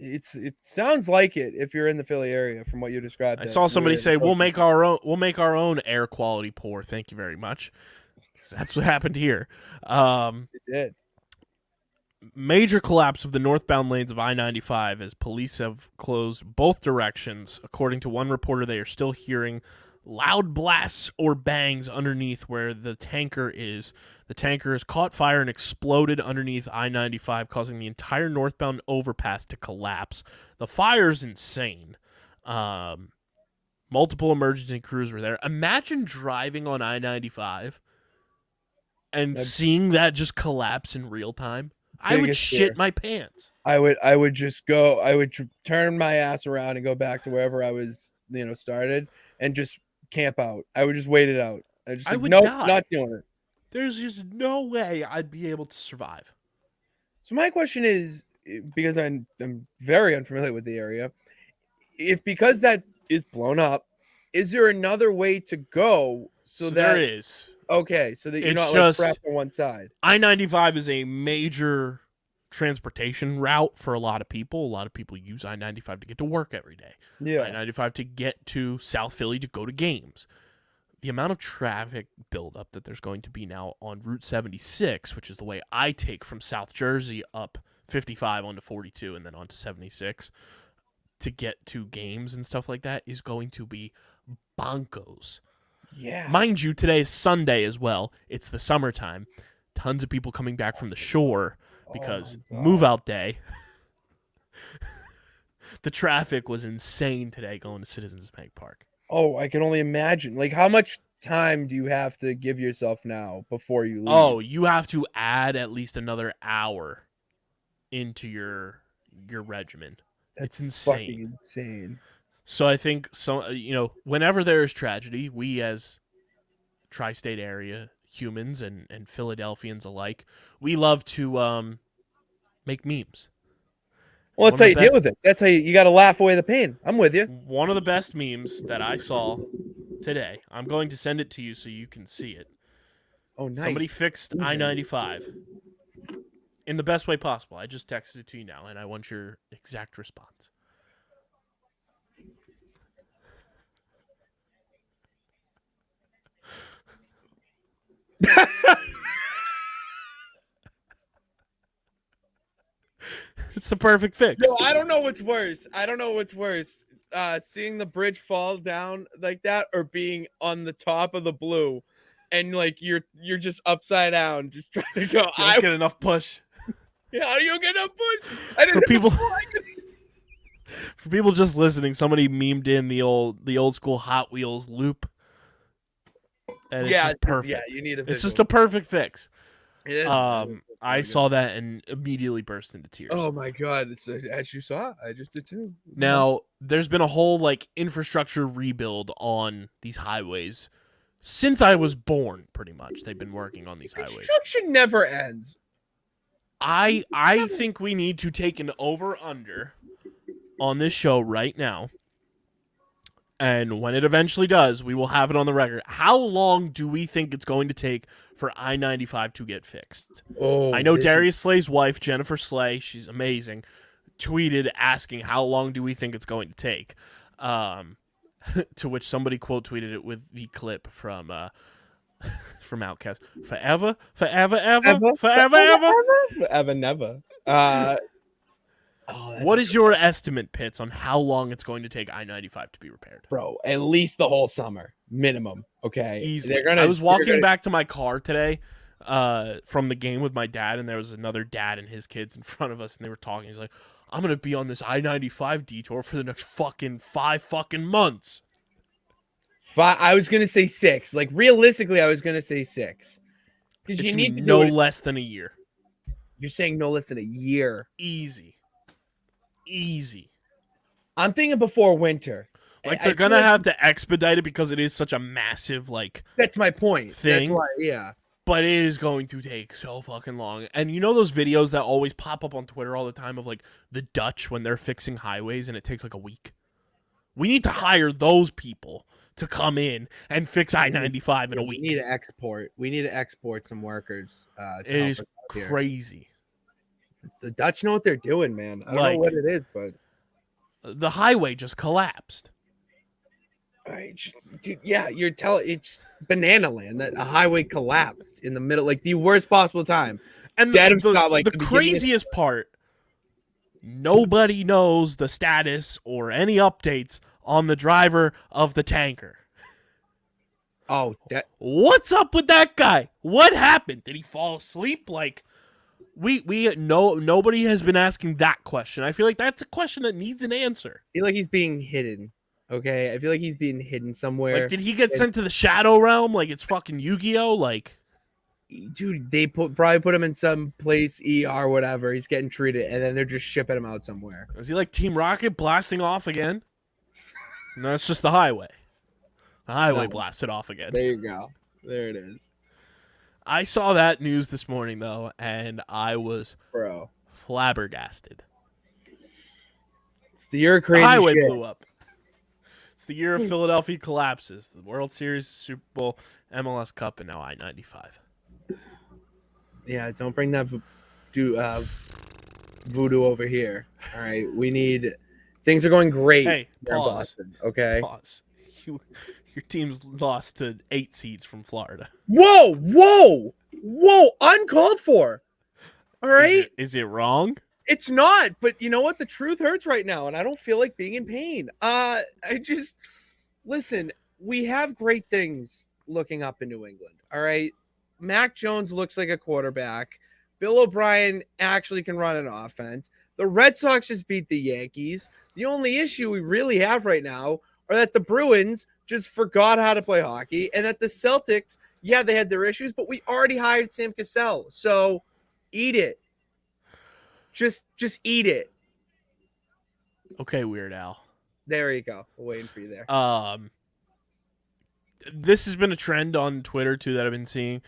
It sounds like it if you're in the Philly area from what you described. I saw somebody say we'll make our own air quality poor. Thank you very much. That's what happened here. It did. Major collapse of the northbound lanes of I-95 as police have closed both directions. According to one reporter, they are still hearing loud blasts or bangs underneath where the tanker is. The tanker has caught fire and exploded underneath I-95, causing the entire northbound overpass to collapse. The fire's insane. Multiple emergency crews were there. Imagine driving on I-95 and seeing that just collapse in real time. I would shit my pants. I would turn my ass around and go back to wherever I was, started, and just camp out. I would just wait it out. I would die. Not doing it. There's just no way I'd be able to survive. So my question is, because I'm very unfamiliar with the area, because that is blown up, is there another way to go? So that there is. Okay, so that you're not just trapped on one side. I-95 is a major transportation route for a lot of people. A lot of people use I-95 to get to work every day. Yeah. I-95 to get to South Philly to go to games. The amount of traffic buildup that there's going to be now on Route 76, which is the way I take from South Jersey up 55 onto 42 and then onto 76 to get to games and stuff like that, is going to be bonkos. Yeah. Mind you, today is Sunday as well. It's the summertime. Tons of people coming back from the shore because move out day. The traffic was insane today going to Citizens Bank Park. Oh, I can only imagine. Like, how much time do you have to give yourself now before you leave? Oh, you have to add at least another hour into your regimen. That's it's insane. Fucking insane. So I think whenever there is tragedy, we as tri-state area humans and Philadelphians alike, we love to make memes. Well, that's how you deal with it. That's how you got to laugh away the pain. I'm with you. One of the best memes that I saw today, I'm going to send it to you so you can see it. Oh, nice. Somebody fixed I-95 in the best way possible. I just texted it to you now, and I want your exact response. It's the perfect fix. No, I don't know what's worse. Seeing the bridge fall down like that, or being on the top of the blue, and like you're just upside down, just trying to go. I don't get enough push. Yeah, you get enough push. For people just listening, somebody memed in the old school Hot Wheels loop. And it's just perfect. Yeah, you need a visual. It's just a perfect fix. It is. I saw that and immediately burst into tears. Oh my god! As you saw, I just did too. Now, there's been a whole infrastructure rebuild on these highways since I was born. Pretty much, they've been working on these highways. Construction never ends. I think we need to take an over/under on this show right now. And when it eventually does, we will have it on the record. How long do we think it's going to take for I-95 to get fixed? Oh, I know Darius Slay's wife, Jennifer Slay, she's amazing, tweeted asking how long do we think it's going to take. To which somebody quote tweeted it with the clip from Outkast. Forever, forever, ever, forever, ever. Forever, never. Oh, that's What is your estimate, Pitts, on how long it's going to take I-95 to be repaired? bro? At least the whole summer, minimum. Okay, Easily. I was walking back to my car today from the game with my dad, and there was another dad and his kids in front of us, and they were talking. He's like, I'm going to be on this I-95 detour for the next fucking 5 fucking months. I was gonna say 6. Like realistically, I was gonna say 6 because It's you gonna need be to no do it. less than a year. You're saying no less than a year. Easy. I'm thinking before winter. Like, I they're feel going to have to expedite it because it is such a massive, like, that's my point. thing. That's why, yeah. But it is going to take so fucking long. And you know those videos that always pop up on Twitter all the time of, like, the Dutch when they're fixing highways and it takes, like, a week? We need to hire those people to come in and fix I-95 in a week. We need to export. We need to export some workers. It is crazy. The Dutch know what they're doing, man. I don't know what it is, but the highway just collapsed. Dude, yeah, it's banana land that a highway collapsed in the middle, like the worst possible time. And the craziest part, nobody knows the status or any updates on the driver of the tanker. Oh, what's up with that guy? What happened? Did he fall asleep? Like, nobody has been asking that question. I feel like that's a question that needs an answer. I feel like he's being hidden. Okay, I feel like he's being hidden somewhere. Like, did he get sent to the Shadow Realm? Like, it's fucking Yu-Gi-Oh? Like, dude, they probably put him in some place, ER, whatever. He's getting treated, and then they're just shipping him out somewhere. Is he like Team Rocket blasting off again? No, it's just the highway. The highway blasted off again. There you go. There it is. I saw that news this morning, though, and I was flabbergasted. It's the year of crazy the highway shit. blew up. It's the year of Philadelphia collapses. The World Series, Super Bowl, MLS Cup, and now I-95. Yeah, don't bring that voodoo over here. All right, we need... Things are going great. Hey, pause. Boston, okay? Pause. Your team's lost to 8 seeds from Florida. Whoa! Uncalled for. All right? Is it wrong? It's not, but you know what? The truth hurts right now, and I don't feel like being in pain. Listen, we have great things looking up in New England, all right? Mac Jones looks like a quarterback. Bill O'Brien actually can run an offense. The Red Sox just beat the Yankees. The only issue we really have right now are that the Bruins just forgot how to play hockey, and that the Celtics, yeah, they had their issues, but we already hired Sam Cassell, so eat it. Just eat it. Okay, Weird Al. There you go. We're waiting for you there. This has been a trend on Twitter too that I've been seeing,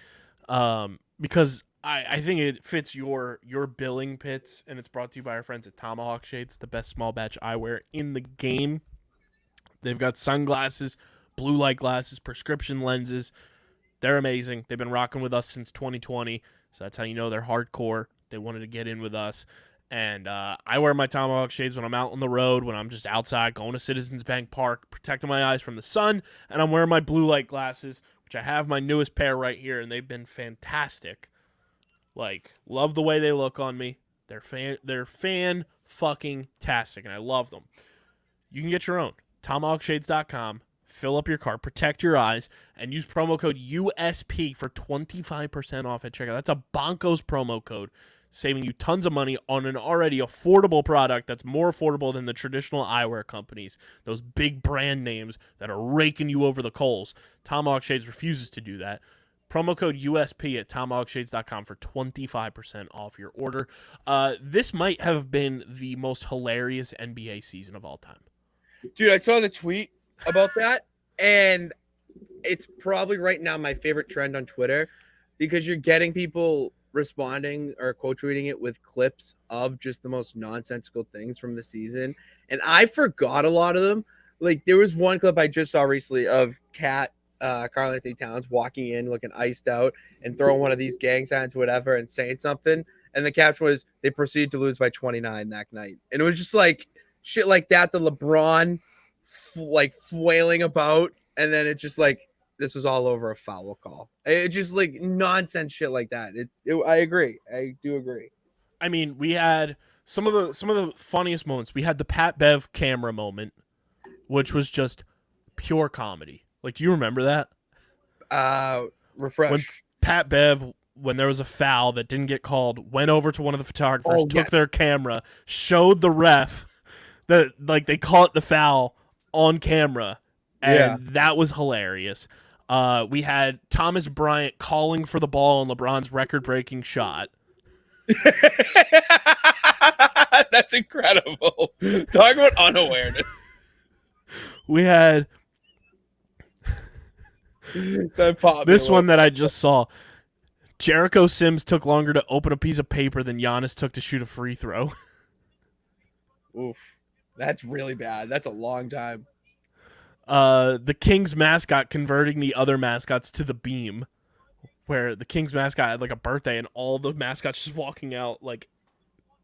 because I think it fits your billing, Pits, and it's brought to you by our friends at Tomahawk Shades, the best small batch eyewear in the game. They've got sunglasses, blue light glasses, prescription lenses. They're amazing. They've been rocking with us since 2020, so that's how you know they're hardcore. They wanted to get in with us. And I wear my Tomahawk Shades when I'm out on the road, when I'm just outside going to Citizens Bank Park, protecting my eyes from the sun. And I'm wearing my blue light glasses, which I have my newest pair right here, and they've been fantastic. Like, love the way they look on me. They're fan-fucking-tastic, and I love them. You can get your own. TomahawkShades.com. Fill up your cart, protect your eyes, and use promo code USP for 25% off at checkout. That's a bonkos promo code, saving you tons of money on an already affordable product that's more affordable than the traditional eyewear companies, those big brand names that are raking you over the coals. Tomahawk Shades refuses to do that. Promo code USP at TomahawkShades.com for 25% off your order. This might have been the most hilarious NBA season of all time. Dude, I saw the tweet about that, and it's probably right now my favorite trend on Twitter, because you're getting people responding or quote tweeting it with clips of just the most nonsensical things from the season, and I forgot a lot of them. Like, there was one clip I just saw recently of Karl Anthony Towns walking in looking iced out and throwing one of these gang signs or whatever and saying something, and the caption was, "They proceeded to lose by 29 that night." And it was just like shit like that, the LeBron like flailing about, and then it just like, this was all over a foul call. It just like nonsense shit like that. I agree. I do agree. I mean, we had some of the funniest moments. We had the Pat Bev camera moment, which was just pure comedy. Like, do you remember that? Refresh. When Pat Bev, when there was a foul that didn't get called, went over to one of the photographers, took their camera, showed the ref that like they caught the foul on camera, and that was hilarious. We had Thomas Bryant calling for the ball on LeBron's record-breaking shot. That's incredible. Talk about unawareness. We had this one that I just saw. Jericho Sims took longer to open a piece of paper than Giannis took to shoot a free throw. Oof. That's really bad. That's a long time. The Kings mascot converting the other mascots to the beam, where the Kings mascot had like a birthday and all the mascots just walking out like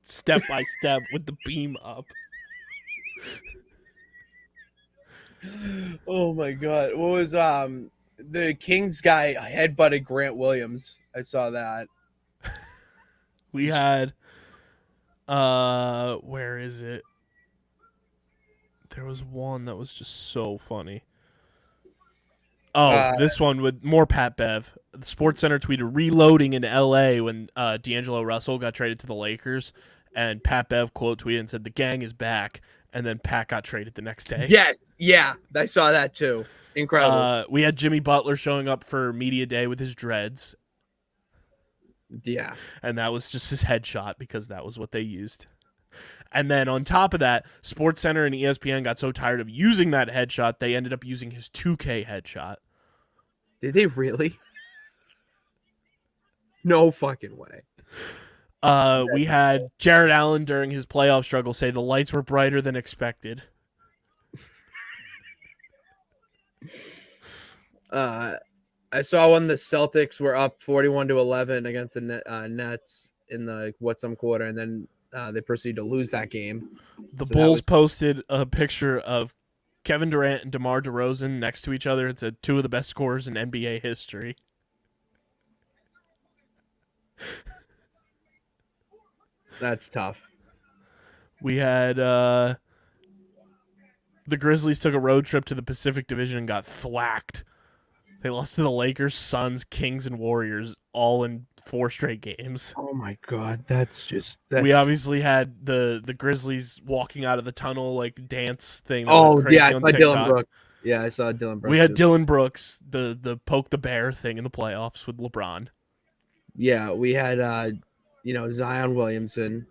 step by step with the beam up. Oh my god. What was the Kings guy headbutted Grant Williams? I saw that. We had where is it? There was one that was just so funny. Oh, this one with more Pat Bev. The Sports Center tweeted reloading in LA when D'Angelo Russell got traded to the Lakers, and Pat Bev quote tweeted and said the gang is back, and then Pat got traded the next day. Yes, yeah, I saw that too. Incredible. We had Jimmy Butler showing up for media day with his dreads. Yeah. And that was just his headshot because that was what they used. And then on top of that, SportsCenter and ESPN got so tired of using that headshot, they ended up using his 2K headshot. Did they really? No fucking way. We had Jared Allen during his playoff struggle say the lights were brighter than expected. I saw when the Celtics were up 41-11 against the Nets in the some quarter, and then they proceeded to lose that game. The Bulls posted a picture of Kevin Durant and DeMar DeRozan next to each other. It said two of the best scorers in NBA history. That's tough. We had the Grizzlies took a road trip to the Pacific Division and got thwacked. They lost to the Lakers, Suns, Kings, and Warriors all in 4 straight games. Oh my god, that's we obviously had the Grizzlies walking out of the tunnel like dance thing. Oh yeah, I saw Dylan Brooks. Yeah, I saw Dylan Brooks. We had Dylan Brooks, the poke the bear thing in the playoffs with LeBron. Yeah, we had Zion Williamson.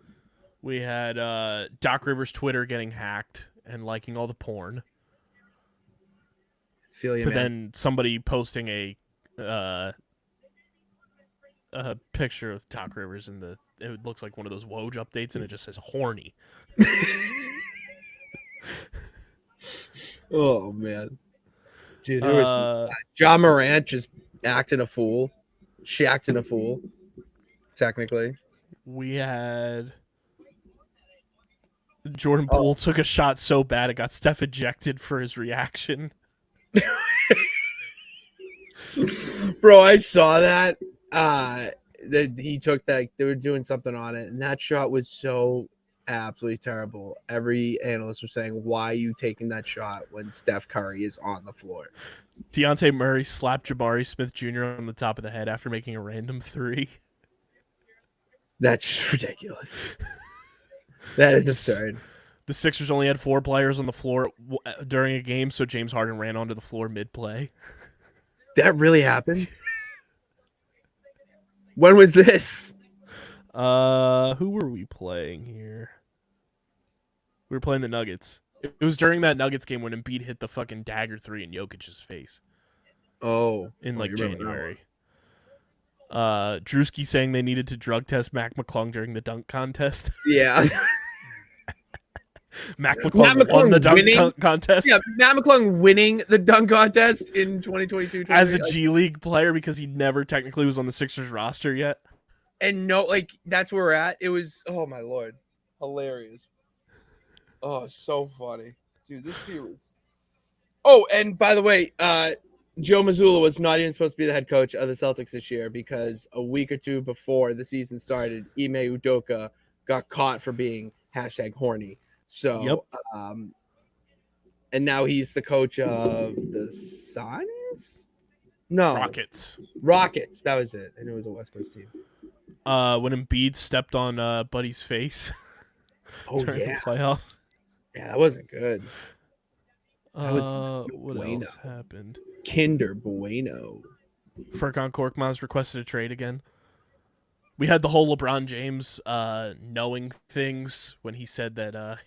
We had Doc Rivers' Twitter getting hacked and liking all the porn. Feel you, man. Then somebody posting a picture of Doc Rivers and it looks like one of those Woj updates and it just says horny. Oh man, dude, there was John Morant just acting a fool. She acting a fool. Technically, we had Jordan Poole took a shot so bad it got Steph ejected for his reaction. Bro, I saw that. That he took that. They were doing something on it, and that shot was so absolutely terrible. Every analyst was saying, "Why are you taking that shot when Steph Curry is on the floor?" Deontay Murray slapped Jabari Smith Jr. on the top of the head after making a random 3. That's just ridiculous. That is absurd. The Sixers only had 4 players on the floor during a game, so James Harden ran onto the floor mid-play. That really happened? When was this? Who were we playing here? We were playing the Nuggets. It was during that Nuggets game when Embiid hit the fucking dagger 3 in Jokic's face. In January. Drewski saying they needed to drug test Mac McClung during the dunk contest. Yeah. Mac McClung won the dunk contest. Yeah, Matt McClung winning the dunk contest in 2022. As a G League player because he never technically was on the Sixers roster yet. And that's where we're at. It was, oh my Lord, hilarious. Oh, so funny. Dude, this series. Oh, and by the way, Joe Mazzulla was not even supposed to be the head coach of the Celtics this year because a week or two before the season started, Ime Udoka got caught for being #horny. So, Yep. And now he's the coach of the Suns. No, Rockets. That was it. I knew it was a West Coast team. When Embiid stepped on Buddy's face Oh during yeah, the playoffs. yeah, that wasn't good. What Bueno. else happened? Kinder Bueno. Furkan Korkmaz requested a trade again. We had the whole LeBron James knowing things when he said that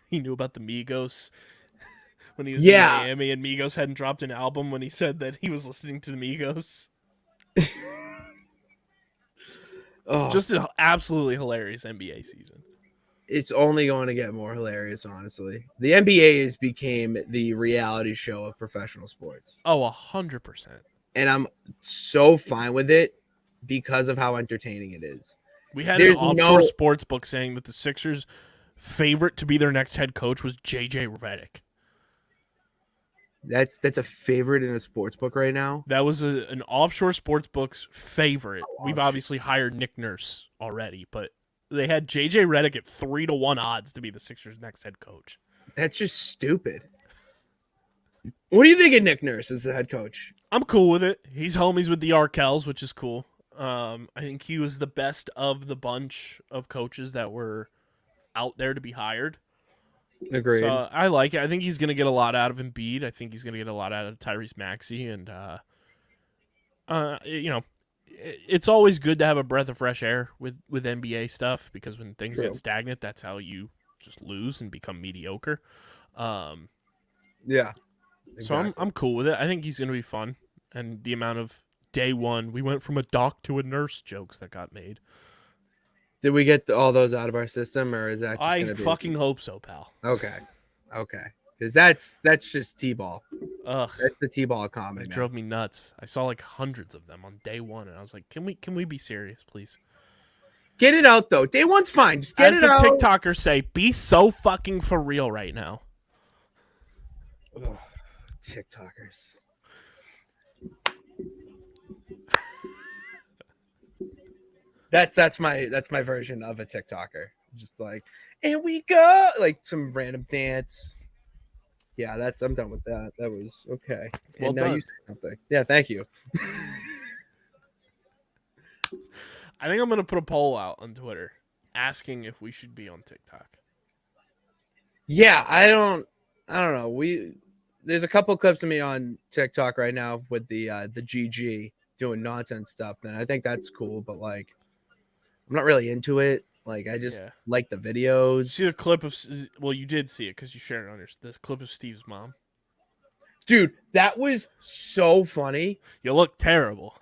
he knew about the Migos when he was in Miami, and Migos hadn't dropped an album when he said that he was listening to the Migos. Just an absolutely hilarious NBA season. It's only going to get more hilarious, honestly. The NBA has became the reality show of professional sports. Oh, 100%. And I'm so fine with it because of how entertaining it is. We had an offshore sports book saying that the Sixers' favorite to be their next head coach was J.J. Redick. That's a favorite in a sports book right now. That was an offshore sports book's favorite. We've obviously hired Nick Nurse already, but they had J.J. Redick at 3-1 odds to be the Sixers' next head coach. That's just stupid. What do you think of Nick Nurse as the head coach? I'm cool with it. He's homies with the Arkells, which is cool. I think he was the best of the bunch of coaches that were out there to be hired. Agreed. So I like it. I think he's going to get a lot out of Embiid. I think he's going to get a lot out of Tyrese Maxey. And, it's always good to have a breath of fresh air with NBA stuff because when things get stagnant, that's how you just lose and become mediocre. Yeah. Exactly. So I'm cool with it. I think he's going to be fun. And the amount of day one, we went from a doc to a nurse jokes that got made. Did we get all those out of our system, or is that just I fucking hope so, pal. Okay. Because that's just T-ball. Ugh. That's the T-ball comment. It drove me nuts. I saw like hundreds of them on day one, and I was like, can we be serious, please? Get it out, though. Day one's fine. Just get it out. As the TikTokers say, be so fucking for real right now. Ugh, TikTokers. That's my version of a TikToker. Just like, and we go like some random dance. Yeah, I'm done with that. That was okay. Well and now done. you say something. Yeah, thank you. I think I'm gonna put a poll out on Twitter asking if we should be on TikTok. Yeah, I don't know. There's a couple clips of me on TikTok right now with the GG doing nonsense stuff. Then I think that's cool, but like, I'm not really into it. Like, I just like the videos. See the clip of? Well, you did see it because you shared it on the clip of Steve's mom. Dude, that was so funny. You look terrible.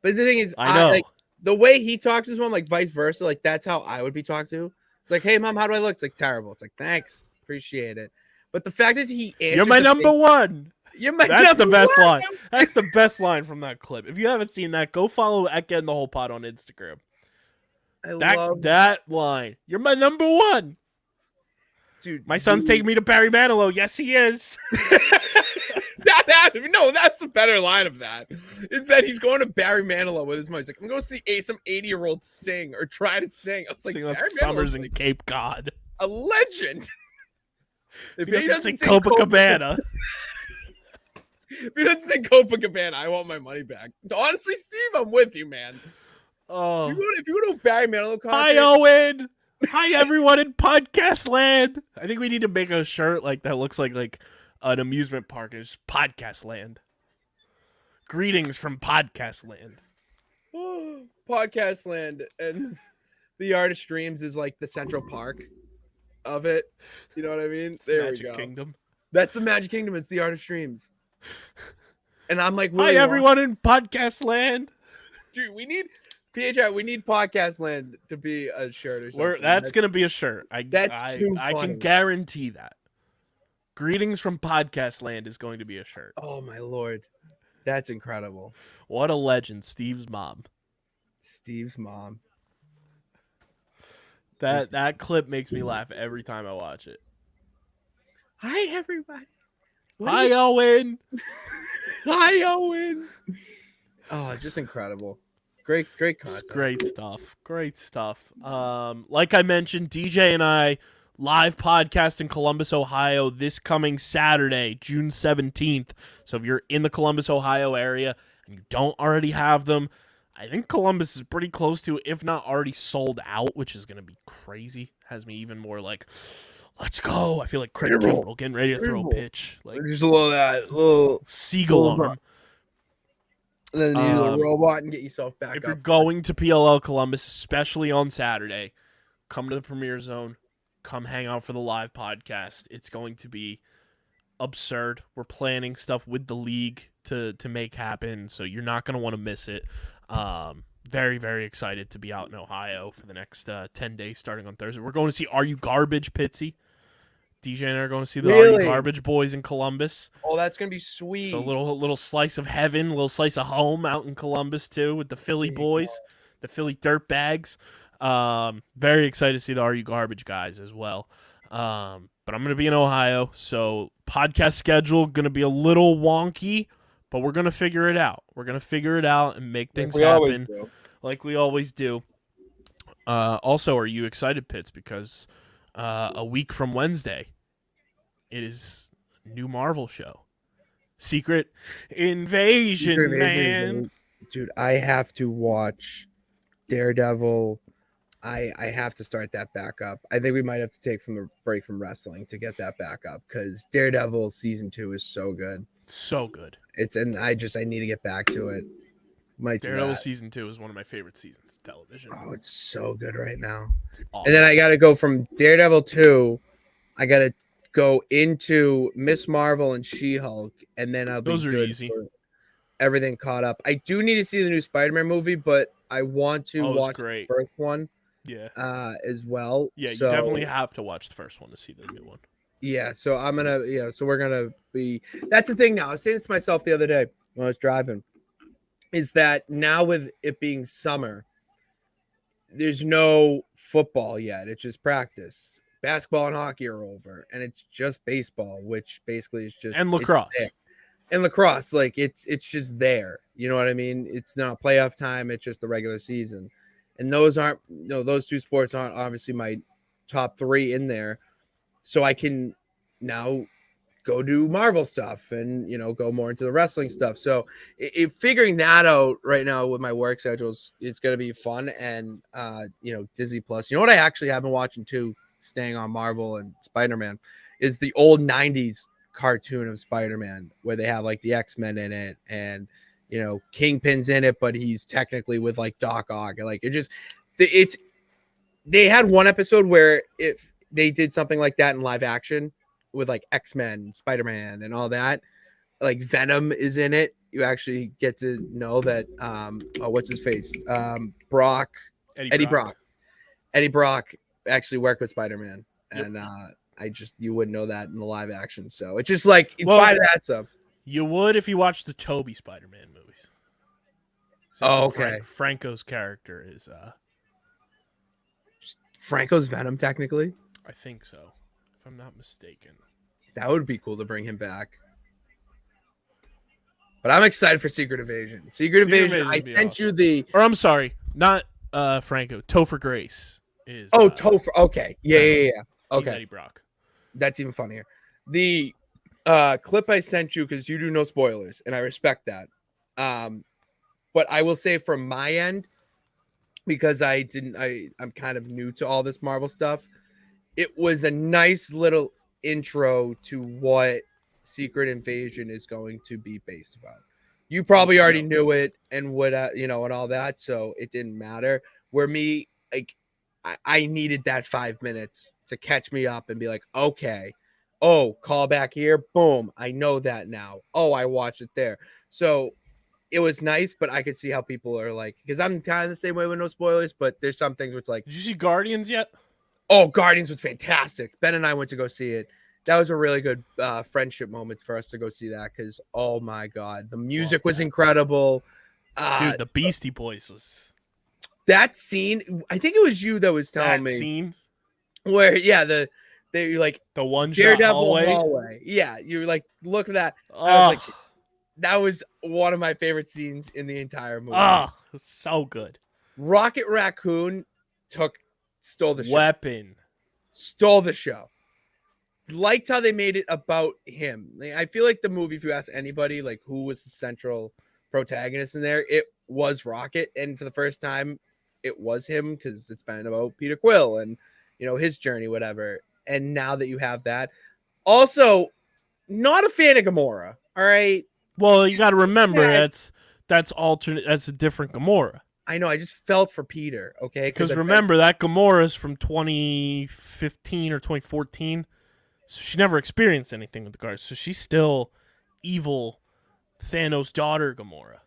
But the thing is, I know like, the way he talks to his mom, like vice versa, like that's how I would be talked to. It's like, hey, mom, how do I look? It's like terrible. It's like, thanks, appreciate it. But the fact that he answered, you're my number one. That's the best line. That's the best line from that clip. If you haven't seen that, go follow at Getting the Whole Pod on Instagram. I love that line. You're my number one. Dude, my son's taking me to Barry Manilow. Yes, he is. No, that's a better line of that. Is that he's going to Barry Manilow with his mom. He's like, I'm going to see some 80-year-old sing or try to sing. I was like, Barry Summers in Cape Cod. A legend. If he doesn't sing Copacabana. If he doesn't sing Copacabana, I want my money back. Honestly, Steve, I'm with you, man. Oh, if you go to a Barry Manilow concert. Hi, Owen. Hi, everyone in podcast land. I think we need to make a shirt like that looks like an amusement park. It's podcast land. Greetings from podcast land. Podcast land, and the Artist Dreams is like the Central Park of it. You know what I mean? There we go. Magic Kingdom. That's the Magic Kingdom. It's the Artist Dreams. And I'm like, hi, everyone in podcast land. Dude, we need podcast land to be a shirt or something. That's gonna be a shirt. I can guarantee that. Greetings from podcast land is going to be a shirt. Oh my lord, that's incredible. What a legend, Steve's mom. That clip makes me laugh every time I watch it. Hi, everybody. Hi, Owen. Hi, Owen. Oh, just incredible. Great It's content. great stuff. Great stuff. Like I mentioned, DJ and I live podcast in Columbus, Ohio this coming Saturday, June 17th. So if you're in the Columbus, Ohio area and you don't already have them, I think Columbus is pretty close to, if not already sold out, which is going to be crazy. Has me even more like, let's go. I feel like Craig Kimbrell getting ready to throw a pitch. Like Just a little seagull on him. And then you use a robot and get yourself back If up. you're going to PLL Columbus, especially on Saturday, come to the Premier Zone. Come hang out for the live podcast. It's going to be absurd. We're planning stuff with the league to make happen, so you're not going to want to miss it. Very, very excited to be out in Ohio for the next 10 days starting on Thursday. We're going to see Are You Garbage, Pitsy? DJ and I are going to see the Are You Garbage boys in Columbus. Oh, that's going to be sweet. So a little slice of heaven, a little slice of home out in Columbus, too, with the Philly boys, the Philly Dirtbags. Very excited to see the Are You Garbage guys as well. But I'm going to be in Ohio, so podcast schedule going to be a little wonky, but we're going to figure it out. We're going to figure it out and make things happen like we always do. Also, are you excited, Pitts? Because a week from Wednesday, it is a new Marvel show. Secret Invasion, man. Dude, I have to watch Daredevil. I have to start that back up. I think we might have to take from the break from wrestling to get that back up because Daredevil season 2 is so good. So good. I need to get back to it. Daredevil season 2 is one of my favorite seasons of television. Oh, it's so good right now. Awesome. And then I got to go from Daredevil 2. I got to go into Miss Marvel and She-Hulk, and then I'll be Those are good easy. for everything caught up. I do need to see the new Spider-Man movie, but I want to watch the first one. Yeah. As well. Yeah, you definitely have to watch the first one to see the new one. Yeah, so we're gonna be. That's the thing now. I was saying this to myself the other day when I was driving, is that now with it being summer, there's no football yet. It's just practice. Basketball and hockey are over, and it's just baseball, which basically is just lacrosse. And lacrosse, like it's just there. You know what I mean? It's not playoff time. It's just the regular season. And those two sports aren't obviously my top 3 in there. So I can now go do Marvel stuff and, go more into the wrestling stuff. So figuring that out right now with my work schedules is going to be fun. And, Disney Plus, you know what I actually have been watching too, staying on Marvel and Spider-Man, is the old 90s cartoon of Spider-Man where they have like the X-Men in it and, Kingpin's in it, but he's technically with like Doc Ock. Like they had one episode where if they did something like that in live action with like X-Men, Spider-Man, and all that, like Venom is in it. You actually get to know that. What's his face? Eddie Brock actually worked with Spider-Man, and you wouldn't know that in the live action. So it's just like by that stuff. You would if you watched the Tobey Spider-Man movies. Oh, okay. Franco's character is Franco's Venom, technically. I think so, if I'm not mistaken. That would be cool to bring him back. But I'm excited for Secret Invasion. Secret Invasion. I sent you the. Or I'm sorry, not Franco. Topher Grace is. Oh, Topher. Okay. Yeah. Okay. Eddie Brock. That's even funnier. The clip I sent you, because you do no spoilers, and I respect that. But I will say from my end, because I'm kind of new to all this Marvel stuff, it was a nice little intro to what Secret Invasion is going to be based about. You probably already knew it and what and all that, so it didn't matter. Where me, like, I needed that 5 minutes to catch me up and be like, okay, oh, call back here, boom, I know that now. Oh, I watched it there. So it was nice, but I could see how people are like, because I'm kind of the same way with no spoilers, but there's some things where it's like, did you see Guardians yet? Oh, Guardians was fantastic. Ben and I went to go see it. That was a really good friendship moment for us to go see that because, oh my God, the music was incredible. Dude, the Beastie Boys was... That scene, I think it was you that was telling me. That scene? Where, they like... The one Daredevil shot hallway? Yeah, you were like, look at that. Oh. I was like, That was one of my favorite scenes in the entire movie. Ah, so good. Rocket Raccoon stole the show. Weapon. Stole the show. Liked how they made it about him. Like, I feel like the movie, if you ask anybody, like who was the central protagonist in there, it was Rocket. And for the first time, it was him because it's been about Peter Quill and, you know, his journey, whatever. And now that you have that, also not a fan of Gamora. All right. Well, you got to remember that's alternate. That's a different Gamora. I know. I just felt for Peter. Okay. Because remember that Gamora is from 2015 or 2014. So she never experienced anything with the guards. So she's still evil Thanos' daughter Gamora.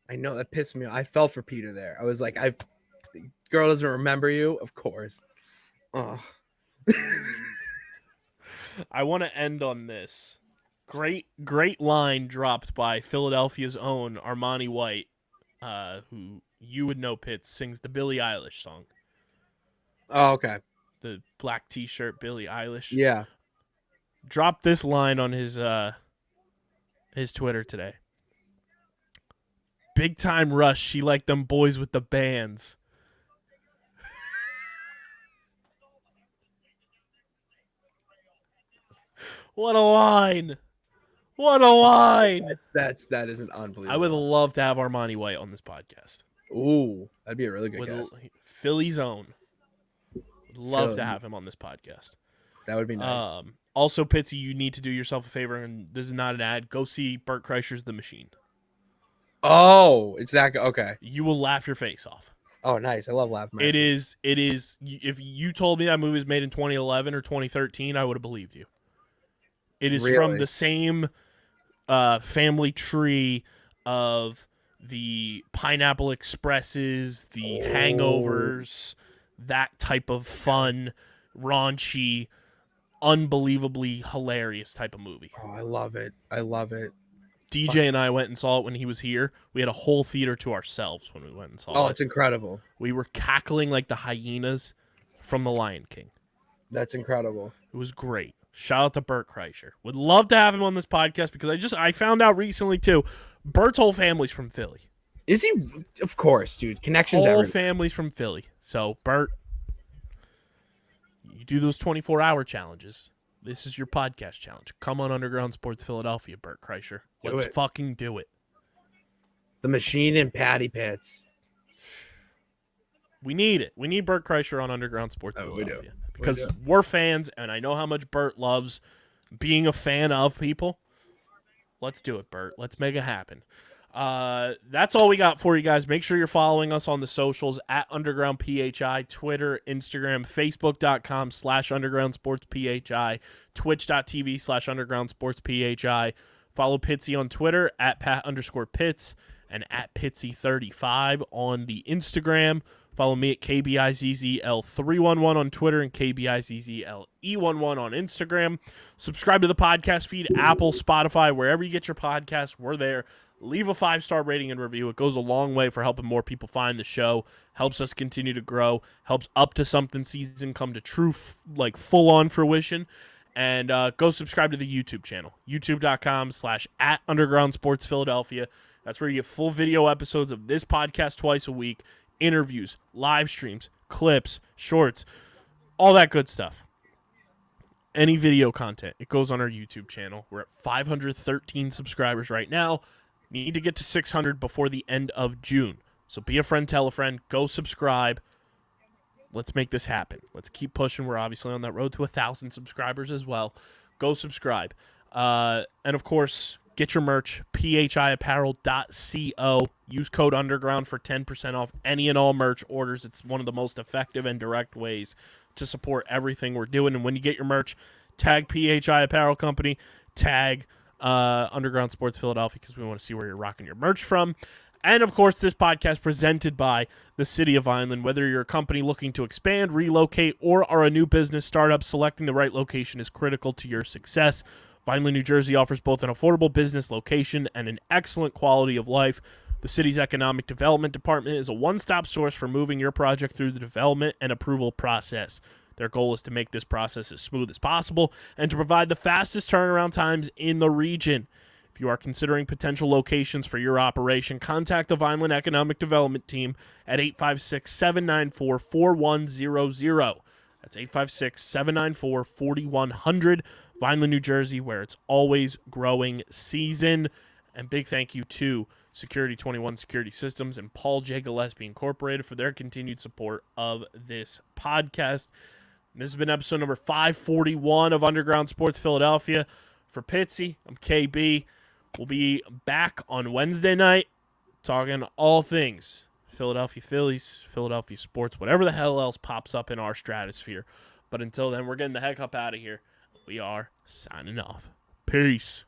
I know that pissed me off. I felt for Peter there. I was like, girl doesn't remember you, of course. Oh. I want to end on this. Great line dropped by Philadelphia's own Armani White, who you would know, Pitts, sings the Billie Eilish song. Oh, okay. The black T-shirt, Billie Eilish. Yeah. Dropped this line on his Twitter today. Big time rush. She like them boys with the bands. What a line! What a line! That is an unbelievable. I would love to have Armani White on this podcast. Ooh, that'd be a really good guest. Philly's own. Would love to have him on this podcast. That would be nice. Also, Pitsy, you need to do yourself a favor, and this is not an ad. Go see Bert Kreischer's The Machine. Oh, it's that okay. You will laugh your face off. Oh, nice. I love laughing. It is. If you told me that movie was made in 2011 or 2013, I would have believed you. It is from the same family tree of the Pineapple Expresses, the Hangovers, that type of fun, raunchy, unbelievably hilarious type of movie. Oh, I love it. I love it. DJ and I went and saw it when he was here. We had a whole theater to ourselves when we went and saw it. Oh, it's incredible. We were cackling like the hyenas from The Lion King. That's incredible. It was great. Shout out to Bert Kreischer. Would love to have him on this podcast because I found out recently too, Bert's whole family's from Philly. Is he? Of course, dude. Connections. Whole family's from Philly. So Bert, you do those 24-hour challenges. This is your podcast challenge. Come on Underground Sports Philadelphia, Bert Kreischer. Let's fucking do it. The Machine and Patty Pits. We need it. We need Bert Kreischer on Underground Sports Philadelphia. We do. Because we're fans, and I know how much Bert loves being a fan of people. Let's do it, Bert. Let's make it happen. That's all we got for you guys. Make sure you're following us on the socials at Underground PHI, Twitter, Instagram, Facebook.com/Underground Sports PHI, Twitch.tv/Underground Sports PHI. Follow Pitsy on Twitter at Pat_Pitts and at Pitsy35 on the Instagram. Follow me at KBIZZL311 on Twitter and KBIZZLE11 on Instagram. Subscribe to the podcast feed, Apple, Spotify, wherever you get your podcasts, we're there. Leave a 5-star rating and review. It goes a long way for helping more people find the show, helps us continue to grow, helps Up to Something season come to true, full-on fruition. And go subscribe to the YouTube channel, youtube.com/@Underground Sports Philadelphia. That's where you get full video episodes of this podcast twice a week, interviews, live streams, clips, shorts, all that good stuff. Any video content, it goes on our YouTube channel. We're at 513 subscribers right now. Need to get to 600 before the end of June. So be a friend, tell a friend, go subscribe. Let's make this happen. Let's keep pushing. We're obviously on that road to 1,000 subscribers as well. Go subscribe. And, of course, get your merch, phiapparel.co. Use code UNDERGROUND for 10% off any and all merch orders. It's one of the most effective and direct ways to support everything we're doing. And when you get your merch, tag PHI Apparel Company, tag Underground Sports Philadelphia because we want to see where you're rocking your merch from. And, of course, this podcast presented by the City of Vineland. Whether you're a company looking to expand, relocate, or are a new business startup, selecting the right location is critical to your success. Vineland, New Jersey offers both an affordable business location and an excellent quality of life. The city's economic development department is a one-stop source for moving your project through the development and approval process. Their goal is to make this process as smooth as possible and to provide the fastest turnaround times in the region. If you are considering potential locations for your operation, contact the Vineland Economic Development Team at 856-794-4100. That's 856-794-4100. Vineland, New Jersey, where it's always growing season. And big thank you to Security 21 Security Systems and Paul J. Gillespie Incorporated for their continued support of this podcast. This has been episode number 541 of Underground Sports Philadelphia. For Pitsy, I'm KB. We'll be back on Wednesday night talking all things Philadelphia Phillies, Philadelphia sports, whatever the hell else pops up in our stratosphere. But until then, we're getting the heck up out of here. We are signing off. Peace.